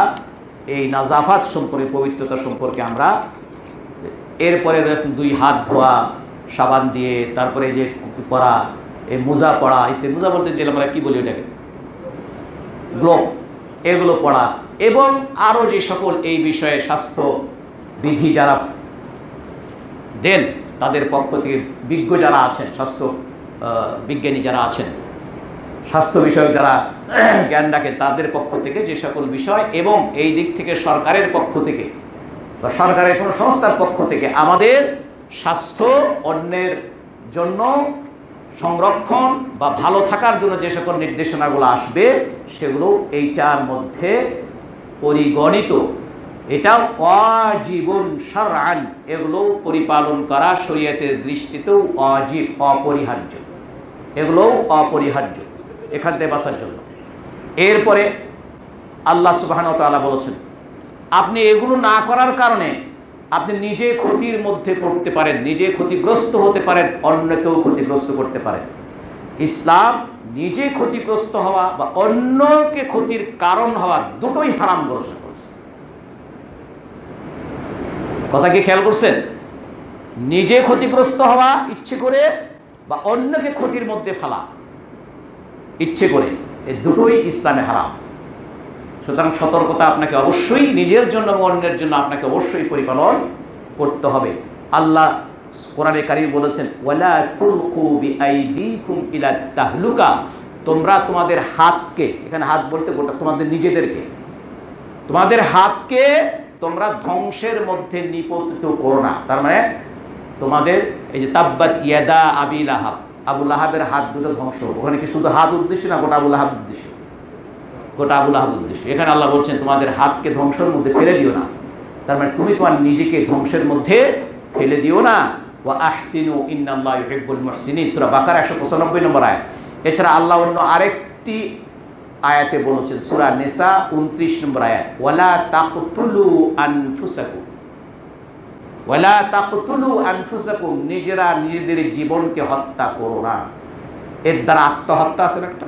এই নাজাফাত সম্পর্কে, পবিত্রতা সম্পর্কে আমরা এরপরে 2 হাত ধোয়া সাবান দিয়ে, তারপরে যে পরা, এই মোজা পরা, ইত্যাদি, মোজা বলতে যে আমরা কি বলি ওটাকে গ্লোভ, এগুলো পড়া, এবং আরো যে সকল এই বিষয়ে স্বাস্থ্য বিধি যারা দেন তাদের পক্ষ থেকে বিজ্ঞ যারা আছেন, স্বাস্থ্য বিজ্ঞানী যারা আছেন, স্বাস্থ্য বিষয়ক যারা জ্ঞান রাখেন তাদের পক্ষ থেকে যে সকল বিষয়, এবং এই দিক থেকে সরকারের পক্ষ থেকে বা সরকারের কোনো সংস্থার পক্ষ থেকে আমাদের স্বাস্থ্য অন্যের জন্য সংরক্ষণ বা ভালো থাকার জন্য যে সকল নির্দেশনাগুলো আসবে সেগুলো এইটার মধ্যে পরিগণিত। এটাও ওয়াজিবুন শারআন, এগুলো পরিপালন করা শরীয়তের দৃষ্টিতেও ওয়াজিব, অপরিহার্য, এগুলোও অপরিহার্য এখান থেকে বাঁচার জন্য। এরপরে আল্লাহ সুবহানাহু ওয়া তাআলা বলেছেন, আপনি এগুলো না করার কারণে আপনি নিজে ক্ষতির মধ্যে পড়তে পারেন, নিজে ক্ষতিগ্রস্ত হতে পারেন, অন্যকেও ক্ষতিগ্রস্ত করতে পারেন। ইসলাম নিজে ক্ষতিগ্রস্ত হওয়া বা অন্যকে ক্ষতির কারণ হওয়া দুটোই হারাম ঘোষণা করেছে। কথা কি খেয়াল করছেন? নিজে ক্ষতিগ্রস্ত হওয়া ইচ্ছে করে বা অন্যকে ক্ষতির মধ্যে ফেলা ইচ্ছে করে, এই দুটোই ইসলামে হারাম। সুতরাং সতর্কতা আপনাকে অবশ্যই নিজের জন্য এবং অন্যের জন্য আপনাকে অবশ্যই পরিপালন করতে হবে। আল্লাহ কোরআনে কারীম বলেছেন, ওয়ালা তুলকু বিআইদিকুম ইলা তাহলুকা, তোমরা তোমাদের হাতকে, এখানে হাত বলতে গোটা তোমাদের নিজেদেরকে, তোমাদের হাতকে তোমরা ধ্বংসের মধ্যে নিপতিত করো না। তার মানে তোমাদের এই যে তাব্বাত ইয়াদা আবি লাহাব, আবু লাহাবের হাত দুটো ধ্বংস, ওখানে কি শুধু হাত উদ্দেশ্য না, গোটা আবু লাহাব উদ্দেশ্য, গোটা আবু লাহাব উদ্দেশ্য। এখানে আল্লাহ বলছেন তোমাদের হাতকে ধ্বংসের মধ্যে ফেলে দিও না। তার মানে তুমি তোমার নিজেকে ধ্বংসের মধ্যে ফেলে দিও না। ওয়া আহসিনু ইন্নাল্লাহা ইউহিব্বুল মুহসিনিন, সূরা বাকারা 195 নম্বর আয়াত। এছাড়া আল্লাহ অন্য আরেকটি আয়াতে বলেছেন, সূরা নিসা 29 নম্বর আয়াত, ওয়ালা তাকতুলু আনফুসাকুম, ওয়ালা তাকতুলু আনফুসাকুম, নিজেরা নিজেদের জীবনকে হত্যা করো না। এর দ্বারা আত্মহত্যা আছে একটা,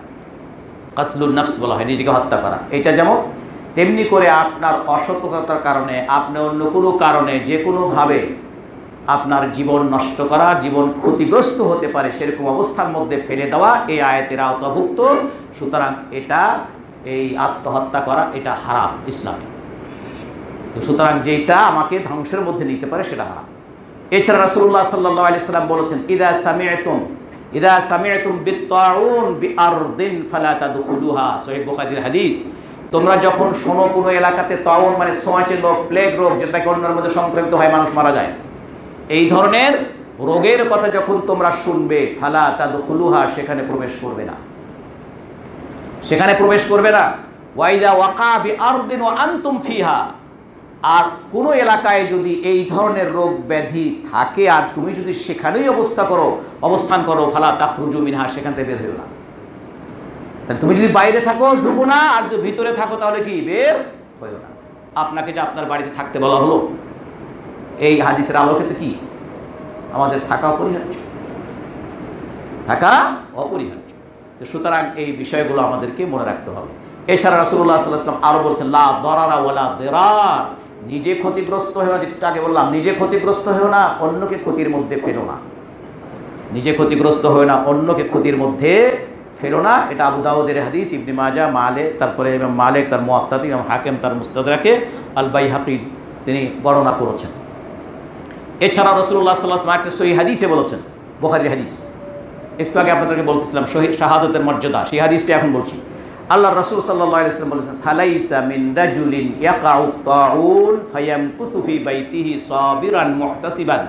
কাতলুন নফস বলা হয়, নিজেকে হত্যা করা। এটা যেমন তেমনি করে আপনার অসতর্কতার কারণে, আপনি অন্য কোনো কারণে যে কোনোভাবে আপনার জীবন নষ্ট করা, জীবন ক্ষতিগ্রস্ত হতে পারে সেরকম অবস্থার মধ্যে ফেলে দেওয়া এই আয়াতের আওতাভুক্ত। সুতরাং এটা, এই আত্মহত্যা করা এটা হারাম ইসলামে। সুতরাং যেটা আমাকে ধ্বংসের মধ্যে নিতে পারে সেটা হারাম। এছাড়া রাসূলুল্লাহ সাল্লাল্লাহু আলাইহি সাল্লাম বলেছেন, ইদা সামি'তুম বিত-তাউন বিআরদিন ফালা তাদখুলুহা, সহিহ বুখারীর হাদিস। তোমরা যখন শোনো কোনো এলাকাতে তাউন মানে ছোঁয়াচে রোগ, প্লেগ রোগ, যেটাকে অন্যের মধ্যে সংক্রমিত হয় মানুষ মারা যায়, এই ধরনের রোগের কথা যখন তোমরা শুনবে, ফালা তাদখুলুহা, সেখানে প্রবেশ করবে না, সেখানে প্রবেশ করবে না। ওয়াইদা ওয়াকা বিআরদিন ওয়া আনতুম ফিহা, আর কোনো এলাকায় যদি এই ধরনের রোগ ব্যাধি থাকে আর তুমি যদি সেখানেই অবস্থান করো, ফালা তাখরুজু মিনহা, সেখান থেকে বের হইও না। তাহলে তুমি যদি বাইরে থাকো ঢুকো না, আর যদি ভিতরে থাকো তাহলে কি বের হইও না। আপনাকে যে আপনার বাড়িতে থাকতে বলা হলো, এই হাদিসের আলোকে তো কি আমাদের থাকা অপরিহার্য। থাকা অপরিহার্য। তো সুতরাং এই বিষয়গুলো আমাদেরকে মনে রাখতে হবে। এছাড়া রাসূলুল্লাহ সাল্লাল্লাহু আলাইহি ওয়াসাল্লাম আরো বলছেন, লা দারারা ওয়ালা দিরার, নিজে ক্ষতিগ্রস্ত হয়েও, যেটা আগে বললাম, নিজে ক্ষতিগ্রস্ত হয়েও না, অন্যকে ক্ষতির মধ্যে ফেলো না। নিজে ক্ষতিগ্রস্ত হয়ে না, অন্যকে ক্ষতির মধ্যে ফেলো না। এটা আবু দাউদের হাদিস, ইবনে মাজাহ, মালিক, তারপরে ইমাম মালিক তার মুওয়াত্তাতে, ইমাম হাকিম তার মুস্তাদরাকে, আল বাইহাকি তিনি বর্ণনা করেছেন। এছাড়া রাসূলুল্লাহ সাল্লাল্লাহু আলাইহি ওয়াসাল্লাম একটা সহিহ হাদিসে বলেছেন, বুখারীর হাদিস, একটু আগে আপনাদেরকে বলতেছিলাম শাহাদাতের মর্যাদা, সেই হাদিসটা এখন বলছি। আল্লাহ রাসূল সাল্লাল্লাহু আলাইহি ওয়াসাল্লাম বলেছেন, ফালাইসা মিন রাজুলিন ইয়াকাউ তাউন ফায়ামকুসু ফি বাইতিহি সাবিরান মুহতাসিবান,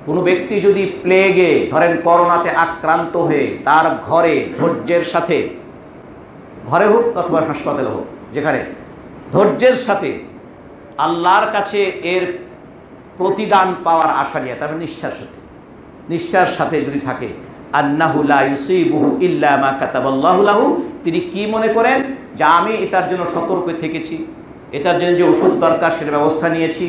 কোনো ব্যক্তি যদি প্লেগে, ধরেন করোনাতে আক্রান্ত হয়ে তার ঘরে ধৈর্যের সাথে, ঘরে হোক অথবা হাসপাতালে হোক, যেখানে ধৈর্যের সাথে আল্লাহর কাছে এর প্রতিদান পাওয়ার আশা নিয়ে, তার নিষ্ঠার সাথে যদি থাকে, আন্নাহু লা ইউসিবুহু ইল্লা মা কাতাবাল্লাহু লাহু, তিনি কি মনে করেন যে আমি এটার জন্য সতর্ক থেকেছি, এটার জন্য যে ওষুধ দরকার সেটা ব্যবস্থা নিয়েছি,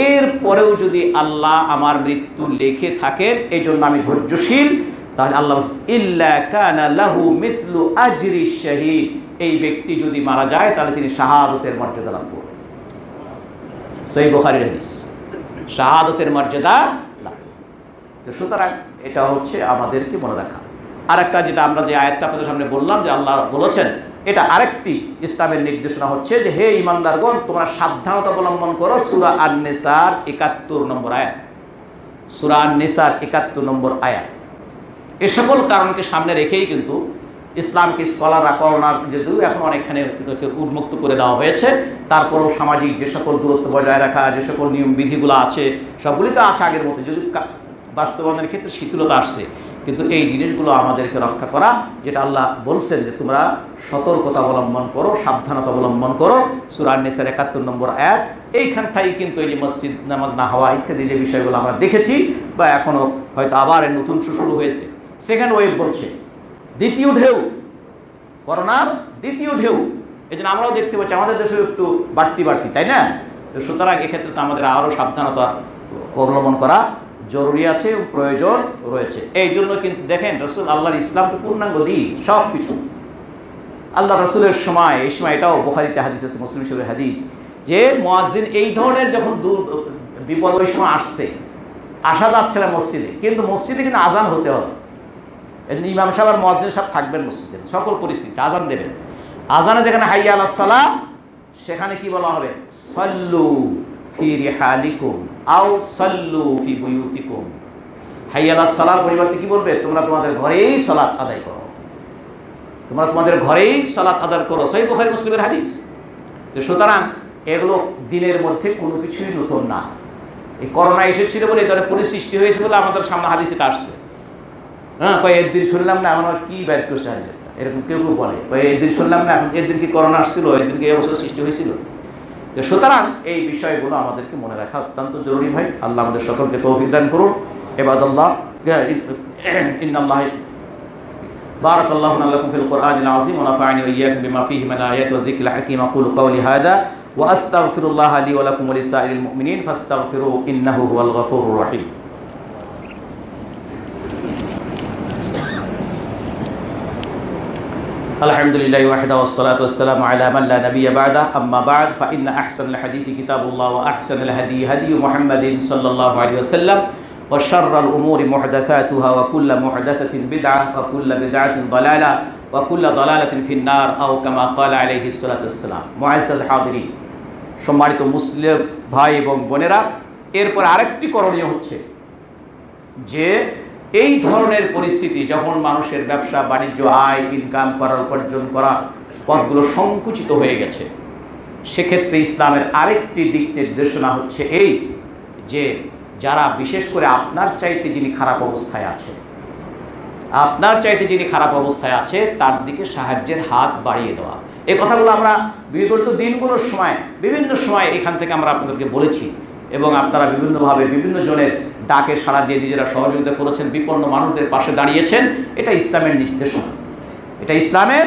এর পরেও যদি আল্লাহ আমার মৃত্যু লিখে থাকেন, এই জন্য আমি ধৈর্যশীল, তাহলে আল্লাহ ইল্লা কানা লাহু মিথলু আজরি শাহীদ, এই ব্যক্তি যদি মারা যায় তাহলে তিনি শাহাদাতের মর্যাদা লাভ করবেন। সহিহ বুখারীর হাদিস, শাহাদাতের মর্যাদা লাভ। তো সুতরাং এটা হচ্ছে আমাদেরকে মনে রাখা। আরেকটা যেটা আমরা যে আয়াতটা আপনাদের সামনে বললাম যে আল্লাহ বলেছেন, এটা আরেকটি ইসলামের নির্দেশনা হচ্ছে যে হে ঈমানদারগণ, তোমরা সাবধানতা অবলম্বন করো। সূরা আন-নিসার ৭১ নম্বর আয়াত, সূরা আন-নিসার ৭১ নম্বর আয়াত। এ সকল কারণকে সামনে রেখেই কিন্তু ইসলামকে স্কলাররা, করোনার যদিও এখন অনেকখানি উন্মুক্ত করে দেওয়া হয়েছে, তারপরেও সামাজিক যে সকল দূরত্ব বজায় রাখা, যে সকল নিয়ম বিধিগুলো আছে, সবগুলি তো আছে আগের মতো, যদি বাস্তবায়নের ক্ষেত্রে শিথিলতা আসছে, কিন্তু এই জিনিসগুলো আমাদেরকে রক্ষা করা, যেটা আল্লাহ বলছেন যে তোমরা সতর্কতা অবলম্বন করো, সাবধানতা অবলম্বন করো, সূরা আন-নিসার ৭১ নম্বর আয়াত। এইখানটাই কিন্তু এই যে মসজিদ নামাজ না হওয়া ইত্যাদি যে বিষয়গুলো আমরা দেখেছি, বা এখনো হয়তো আবার নতুন শুরু হয়েছে, সেকেন্ড ওয়েভ বলছে, দ্বিতীয় ঢেউ, করোনার দ্বিতীয় ঢেউ, এই জন্য আমরাও দেখতে পাচ্ছি আমাদের দেশে একটু বাড়তি, তাই না? তো সুতরাং এক্ষেত্রে তো আমাদের আরও সাবধানতা অবলম্বন করা জরুরি আছে, প্রয়োজন রয়েছে। এই জন্য কিন্তু দেখেন রাসূল, আল্লাহর ইসলাম তো পূর্ণাঙ্গ দিন, সব কিছু আল্লাহ রাসূলের সময়, এই সময়, এটাও বুখারীতে হাদিস আছে, মুসলিম শরীফের হাদিস, যে মুয়াজ্জিন এই ধরনের যখন বিপদ ওই সময় আসছে, আসা যাচ্ছে না মসজিদে, কিন্তু মসজিদে কিন্তু আজান হতে হবে। এই জন্য ইমাম সাহেব আর মুয়াজ্জিন সাহেব থাকবেন মসজিদে, সকল পরিস্থিতি আজান দেবেন। আজানে যেখানে হাইয়া আলাস সালাহ, সেখানে কি বলা হবে? সাল্লু ফি রিহালিকুম আও সাল্লু ফি বুয়ুতিকুম। হাইয়া আলাস সালাহর পরিবর্তে কি বলবে? তোমরা তোমাদের ঘরেই সালাত আদায় করো, তোমরা তোমাদের ঘরেই সালাত আদায় করো। সহিহ বুখারী মুসলিমের হাদিস। সুতরাং এগুলো দিনের মধ্যে কোনো কিছুই নতুন না। এই করোনা এসেছিল বলে, তাহলে পরিসৃষ্টি হয়েছে বলে আমাদের সামনে হাদিসে আসছে। হ্যাঁ, কয় একদিন শুনলাম না, এখন কি ব্যাচ করছে হাদিসে, এরকম কেউ কেউ বলে, কয় একদিন শুনলাম না, এখন একদিন কি করোনা আসছিল, একদিন কি এই অবস্থা সৃষ্টি হয়েছিল। তো সুতরাং এই বিষয়গুলো আমাদেরকে মনে রাখা অত্যন্ত জরুরি ভাই। আল্লাহ আমাদের সকলকে তৌফিক দান করুন। ইবাদাল্লাহ, ইন্নাল্লাহ বারাকাল্লাহু লাকুম ফিল কুরআনিল আযীম ওয়া নাফা'নি ওয়া ইয়্যাকুম বিমা ফীহি মিনাল আয়াতি ওয়া যিকরিল হাকীম। আকুলু কওলি হাযা ওয়া আস্তাগফিরুল্লাহ লি ওয়া লাকুম ওয়া লিসাইরিল মুমিনিন ফাস্তাগফিরুহু ইন্নাহু হুয়াল গফুরুর রহিম। আলহামদুলিল্লাহি ওয়াহদা ওয়াসসালাতু ওয়াসসালামু আলা মান লা নাবিয়্যা বা'দা, আম্মা বা'দ, ফাইন্না আহসানাল হাদীসি কিতাবুল্লাহ ওয়া আহসানাল হাদী হাদী মুহাম্মাদিন সাল্লাল্লাহু আলাইহি ওয়াসাল্লাম ওয়া শাররাল উমুরি মুহদাসাতুহা ওয়া কুল্লু মুহদাসাতিন বিদআহ ওয়া কুল্লু বিদআতিন দালালাহ ওয়া কুল্লু দালালাতিন ফিন নার আও কামা ক্বালা আলাইহিস সালাতু ওয়াসসালাম। মুআজ্জাজ হাদিরিন, সম্মানিত মুসলিম ভাই এবং বোনেরা, এরপর আরেকটি করণীয় হচ্ছে যে এই ধরনের পরিস্থিতি যখন মানুষের ব্যবসা বাণিজ্য, আয় ইনকাম করার, উপার্জন করার পথগুলো সংকুচিত হয়ে গেছে, সেক্ষেত্রে ইসলামের আরেকটি দিক নির্দেশনা হচ্ছে এই যে যারা বিশেষ করে আপনার চাইতে যিনি খারাপ অবস্থায় আছে, আপনার চাইতে যিনি খারাপ অবস্থায় আছে তার দিকে সাহায্যের হাত বাড়িয়ে দেওয়া। এই কথাগুলো আমরা বিগত দিনগুলোর সময় বিভিন্ন সময় এখান থেকে আমরা আপনাদেরকে বলেছি, এবং আপনারা বিভিন্নভাবে বিভিন্ন জনের ডাকে সাড়া দিয়ে নিজেরা সহযোগিতা করেছেন, বিপন্ন মানুষদের পাশে দাঁড়িয়েছেন। এটা ইসলামের নির্দেশনা, এটা ইসলামের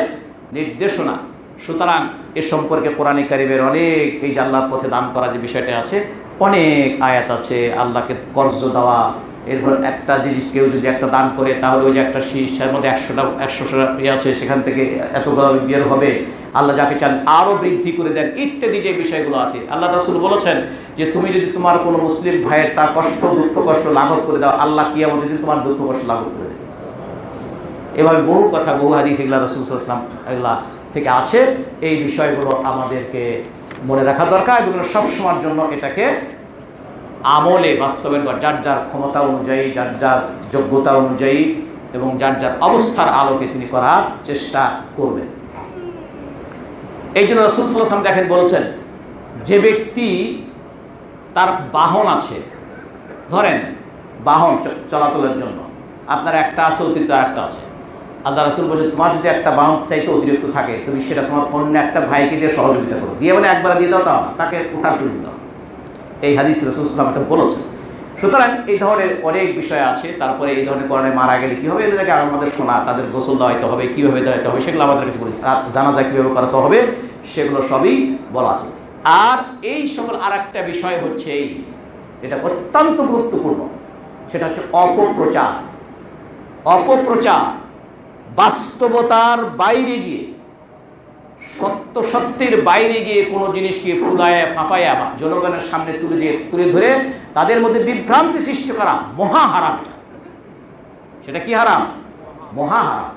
নির্দেশনা। সুতরাং এ সম্পর্কে কোরআনে কারিমের অনেক, এই যে আল্লাহর পথে দান করা যে বিষয়টা আছে, অনেক আয়াত আছে। আল্লাহকে কর্জ দেওয়া, এরপর একটা জিনিস কেউ যদি একটা দান করে তাহলে ওই যে একটা শীর্ষের মধ্যে 100টা ইয়ে আছে, সেখান থেকে এতগুলো বের হবে, আল্লাহ যাকে চান আরো বৃদ্ধি করে দেন, ইত্যাদি যে বিষয়গুলো আছে। আল্লাহ রাসূল বলেছেন যে তুমি যদি তোমার কোনো মুসলিম ভাইয়ের তার কষ্ট দুঃখ কষ্ট লাঘব করে দাও, আল্লাহ কিয়ামতে দিন তোমার দুঃখ কষ্ট লাঘব করে দেবে। এভাবে বহু কথা, বহু হাদিস এগুলা রাসূল সাল্লাল্লাহু আলাইহি ওয়াসাল্লাম এগুলা থেকে আছে। এই বিষয়গুলো আমাদেরকে মনে রাখা দরকার এবং সবসময়ের জন্য এটাকে আমলে বাস্তবায়ন করা, যার যার ক্ষমতা অনুযায়ী, যার যার যোগ্যতা অনুযায়ী এবং যার যার অবস্থার আলোকে তিনি করার চেষ্টা করবেন। এই জন্য রাসূল সাল্লাল্লাহু আলাইহি ওয়াসাল্লাম দেখেন বলেছেন, যে ব্যক্তি তার বাহন আছে, ধরেন বাহন চলাচলের জন্য আপনার একটা আছে, অতিরিক্ত একটা আছে, আল্লাহ রাসূল বলেছেন তোমার যদি একটা বাহন চাইতে অতিরিক্ত থাকে তুমি সেটা তোমার অন্য একটা ভাইকে দিয়ে সহযোগিতা করো, দিয়ে মানে একবার দিয়ে দাও, তাকে উঠার সুযোগ দাও। এই হাদিস রাসূল সাল্লাল্লাহু আলাইহি ওয়াসাল্লাম এটা বলেছেন। সুতরাং এই ধরনের অনেক বিষয় আছে। তারপরে এই ধরনের কারণে মারা গেলে কী হবে, এটাকে আমাদের শোনা, তাদের গোসল দেওয়াইতে হবে, কীভাবে দেওয়াইতে হবে সেগুলো আমাদের কাছে বলেছে, আর জানাজা কীভাবে করাতে হবে সেগুলো সবই বলা আছে। আর এই সকল আর একটা বিষয় হচ্ছে এটা অত্যন্ত গুরুত্বপূর্ণ, সেটা হচ্ছে অপপ্রচার। অপপ্রচার বাস্তবতার বাইরে গিয়ে, সত্য সত্যের বাইরে গিয়ে কোনো জিনিসকে ফুলায় ফাঁপাইয়া জনগণের সামনে তুলে ধরে তাদের মধ্যে বিভ্রান্তি সৃষ্টি করা মহা হারাম। সেটা কি হারাম? মহা হারাম,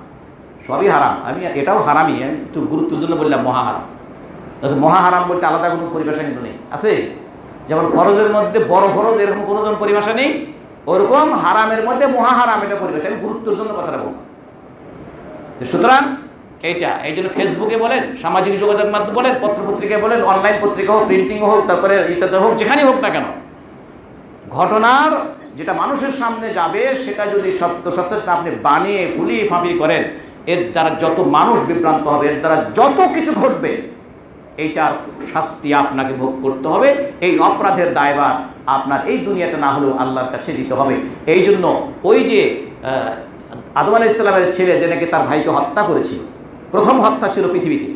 সবই হারাম। আমি এটাও হারামই, আমি একটু গুরুত্বের জন্য বললাম মহা হারাম। মহা হারাম বলতে আলাদা কোনো পরিভাষা কিন্তু নেই, আছে? যেমন ফরজের মধ্যে বড় ফরজ এরকম কোনো পরিভাষা নেই, ওরকম হারামের মধ্যে মহা হারাম এটা পরিভাষা। আমি গুরুত্বের জন্য কথাটা বলবো। সুতরাং এইটা, এই জন্য ফেসবুকে বলেন, সামাজিক যোগাযোগ মাধ্যম বলেন, পত্রপত্রিকায় বলেন, অনলাইন পত্রিকা হোক, প্রিন্টিং হোক, তারপরে ইত্যাদি হোক, যেখানেই হোক না কেন, ঘটনার যেটা মানুষের সামনে যাবে সেটা যদি সত্য আপনি বানিয়ে ফুলিয়ে ফাঁপিয়ে করেন, এর দ্বারা যত মানুষ বিভ্রান্ত হবে, এর দ্বারা যত কিছু ঘটবে, এইটার শাস্তি আপনাকে ভোগ করতে হবে। এই অপরাধের দায়ভার আপনার এই দুনিয়াতে না হলেও আল্লাহর কাছে দিতে হবে। এই জন্য ওই যে আদম আলাইহিস সালামের ছেলে যে নাকি তার ভাইকে হত্যা করেছিল, প্রথম হত্যা ছিল পৃথিবীতে,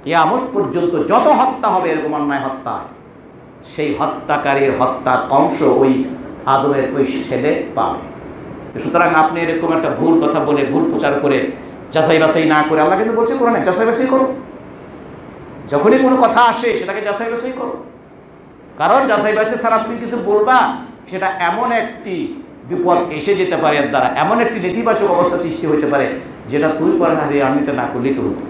কিয়ামত পর্যন্ত যত হত্যা হবে এরকম অন্যায় হত্যা, সেই হত্যাকারীর হত্যার অংশ ওই আদমের ওই ছেলে পাবে। সুতরাং আপনি এরকম একটা ভুল কথা বলে, ভুল প্রচার করে, যাচাই বাছাই না করে, আল্লাহ কিন্তু বলছে কোরআনে যাচাই বাছাই করো, যখনই কোনো কথা আসে সেটাকে যাচাই বাছাই করো। কারণ যাচাই বাছাই ছাড়া তুমি কিছু বলবা, সেটা এমন একটি বিপদ এসে যেতে পারে, এর দ্বারা এমন একটি নেতিবাচক অবস্থা সৃষ্টি হতে পারে যেটা তুই পরে না রে আমি তো না করলেই তো হতো।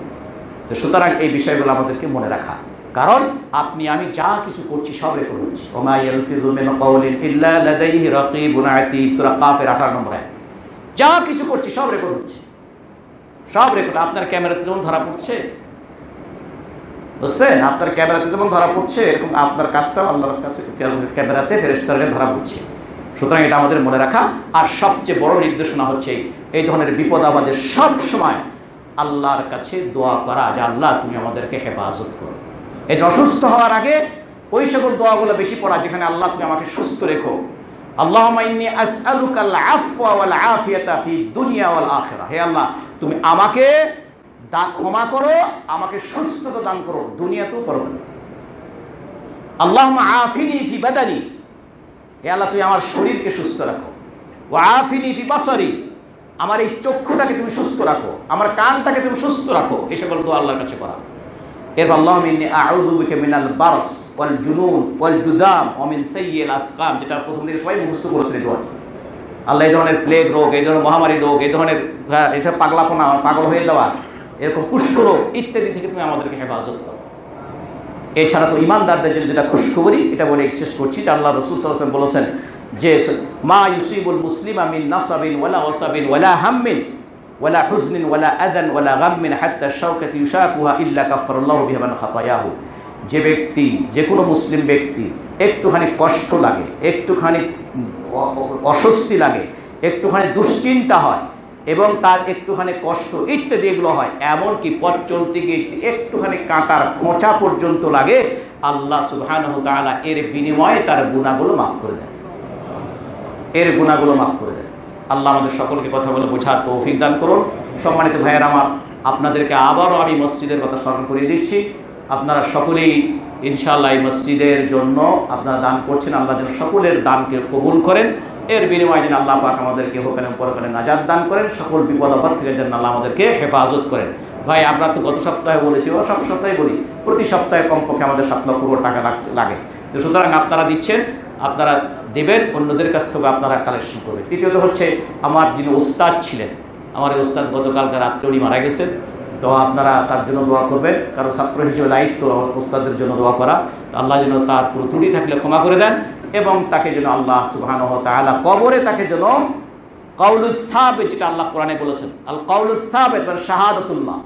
তো সুতরাং এই বিষয়গুলো আমাদেরকে মনে রাখা, কারণ আপনি আমি যা কিছু করছি সব রেকর্ড হচ্ছে। ওমা ইয়ালফিযু মিন কাওলিন ইল্লা লাদাইহি রাকীবুন আতীদ, সূরা কাফের 18 নম্বর আয়াত। যা কিছু করছি সব রেকর্ড হচ্ছে, সব রেকর্ড। আপনার ক্যামেরাতে যেমন ধরা পড়ছে, বুঝছেন, আপনার ক্যামেরাতে যেমন ধরা পড়ছে, এরকম আপনার কাজটাও আল্লাহর কাছে ক্যামেরাতে ফেরেশতাদের ধরা পড়ছে। সুতরাং এটা আমাদের মনে রাখা। আর সবচেয়ে বড় নির্দেশনা হচ্ছে এই ধরনের বিপদ আপদে সব সময় আল্লাহর কাছে দোয়া করা, যে আল্লাহ তুমি আমাদেরকে হেফাজত করো। এই অসুস্থ হওয়ার আগে ওই সকল দোয়াগুলো বেশি পড়া যেখানে আল্লাহ তুমি আমাকে সুস্থ রেখো। আল্লাহুম্মা ইন্নী আসআলুকাল আফওয়া ওয়াল আফিয়াতা ফিদ দুনিয়া ওয়াল আখিরাহ, হে আল্লাহ তুমি আমাকে ক্ষমা করো, আমাকে সুস্থতা দান করো দুনিয়াতেও পরকালে। আল্লাহুম্মা আফিনি ফি বাদানি, হে আল্লাহ তুমি আমার শরীরকে সুস্থ রাখো। ওয়া আফিনি ফি বাসারি, আমার এই চক্ষুটাকে তুমি সুস্থ রাখো, আমার কানটাকে তুমি সুস্থ রাখো। এই সকল দোয়া আল্লাহর কাছে করা। এরপর আল্লাহুম্মা ইন্নী আউযু বিকা মিনাল বারস ওয়াল জুনুন ওয়াল জুযাম ওয়া মিন সাইয়্যিল আসকাম, যেটা প্রথম থেকে সবাই মুখস্থ করেছেন এই দোয়াটি। আল্লাহ এই ধরনের প্লেগ রোগ, এই ধরনের মহামারী রোগ, এই ধরনের এটা পাগলাপনা, পাগল হয়ে যাওয়া, এরকম কুষ্ঠ রোগ ইত্যাদি থেকে তুমি আমাদেরকে হেফাজত করো। এছাড়া তো ইমানদারদের জন্য যেটা খুশখবরি, এটা বলে শেষ করছি যে আল্লাহ রাসূল সাল্লাল্লাহু আলাইহি ওয়াসাল্লাম বলেছেন যে মা ইউসিবুল মুসলিমা মিন নাসাবিন ওয়ালা ওয়াসাবিন ওয়ালা হাম্মিন ওয়ালা হুজনিন ওয়ালা আযান ওয়ালা গাম্মিন হাত্তা শাওকাতি ইউশাকুহা ইল্লা কাফফারাল্লাহু বিহা মিন খাতায়াহু। যে ব্যক্তি, যে কোনো মুসলিম ব্যক্তি একটুখানি কষ্ট লাগে, একটুখানি অস্বস্তি লাগে, একটুখানি দুশ্চিন্তা হয় এবং তার একটুখানি কষ্ট ইত্যাদি এগুলো হয়, এমনকি পথ চলতে গিয়ে একটুখানি কাঁটার খোঁচা পর্যন্ত লাগে, আল্লাহ সুবহানাহু ওয়া তাআলা এর বিনিময়ে তার গুনাহগুলো মাফ করে দেন, এর গুনাহগুলো মাফ করে দেন। আল্লাহ আমাদের সকলকে কথা বলে বোঝার তৌফিক দান করুন। সম্মানিত ভাইয়েরা আমার, আপনাদেরকে আবারও আমি মসজিদের কথা স্মরণ করিয়ে দিচ্ছি। আপনারা সকলেই ইনশাআল্লাহ এই মসজিদের জন্য আপনারা দান করছেন, আল্লাহ যেন সকলের দানকে কবুল করেন এর বিনিময়ে যেন আল্লাহ পাক আমাদেরকে ইহকালে পরকালে নাজাত দান করেন, সকল বিপদ আপদ থেকে যেন আল্লাহ আমাদেরকে হেফাজত করেন। ভাই আমরা তো গত সপ্তাহে বলেছি, ও সব সপ্তাহে বলি, প্রতি সপ্তাহে কমপক্ষে আমাদের 7 লক্ষ টাকা লাগে। তো সুতরাং আপনারা দিচ্ছেন, আপনারা দেবেন, অন্যদের কাছ থেকে আপনারা কালেকশন করবেন। তৃতীয়ত হচ্ছে আমার যিনি ওস্তাদ ছিলেন, আমার এই ওস্তাদ গতকালকে রাত্রে উনি মারা গেছেন, তো আপনারা তার জন্য দোয়া করবেন। কারণ ছাত্র হিসেবে দায়িত্ব ওস্তাদের জন্য দোয়া করা। আল্লাহ যেন তার কোনো ত্রুটি থাকলে ক্ষমা করে দেন এবং তাকে যেন আল্লাহ সুবহানাহু ওয়া তাআলা কবরে তাকে যেন কাউলুস সাবিত, যেটা আল্লাহ কোরআনে বলেছেন, আল কাউলুস সাবিত মানে শাহাদাতুল্লাহ,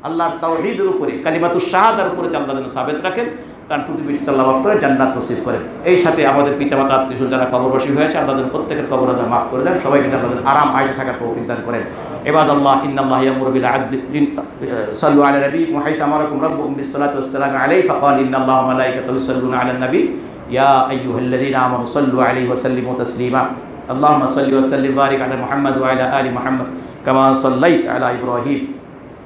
আল্লাহর তাওহীদের উপরে, কালিমাতুশ শাহাদার উপরে আল্লাহ যেন সাবিত রাখেন, তার প্রতিবিষ্ট আল্লাহ করে জান্নাত নসিব করেন। এই সাথে আমাদের পিতামাতা আত্মীয় যারা কবরবাসী হয়েছে আল্লাহ যেন প্রত্যেকের কবর আযাব মাফ করে দেন, সবাইকে আল্লাহ আরাম আয়েশা থাকার তৌফিক দান করেন। ইবাদাল্লাহ ইন্নাল্লাহ ইয়ামুরু বিল আদলি সাল্লু আলা নবী মুহাইতা আমারাকুম রাব্বুকুম বিসসালাতি ওয়াসসালামু আলাইহি ফাকাল ইন্নাল্লাহা ওয়া মালাইকাতাহু ইউসাল্লুনা আলান নবী ইয়া আইয়ুহাল্লাযীনা আমানু সাল্লু আলাইহি ওয়া সাল্লিমু তাসলিমা আল্লাহুম্মা সাল্লি ওয়া সাল্লিম বারিক আলা মুহাম্মাদ ওয়া আলা আলি মুহাম্মাদ কামা সাল্লাইতা আলা ইব্রাহিম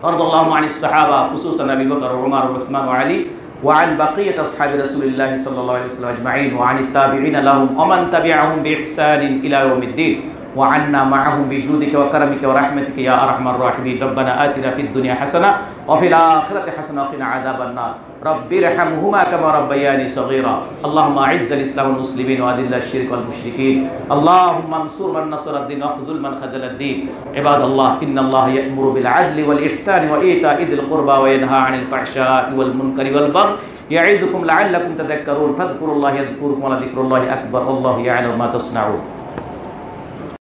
ওয়ারদাল্লাহু আনিস সাহাবা খুসুসান আবী বকর ওয়া উমর ওয়া উসমান ওয়া আলী وعن بقية أصحاب رسول الله صلى الله عليه وسلم أجمعين وعن التابعين لهم ومن تبعهم بإحسان إلى يوم الدين وعنا معهم بجودك وكرمك ورحمتك يا أرحم الراحمين ربنا آتنا في الدنيا حسنة وفي الآخرة حسنة وقنا عذاب النار رب ارحمهما كما ربياني صغيرا اللهم أعز الإسلام والمسلمين وأذل الشرك والمشركين اللهم انصر من نصر الدين واخذل من خذل الدين عباد الله إن الله يأمر بالعدل والإحسان وإيتاء ذي القربى وينهى عن الفحشاء والمنكر والبغي يعظكم لعلكم تذكرون فاذكروا الله يذكركم ولذكر الله أكبر والله يعلم ما تصنعون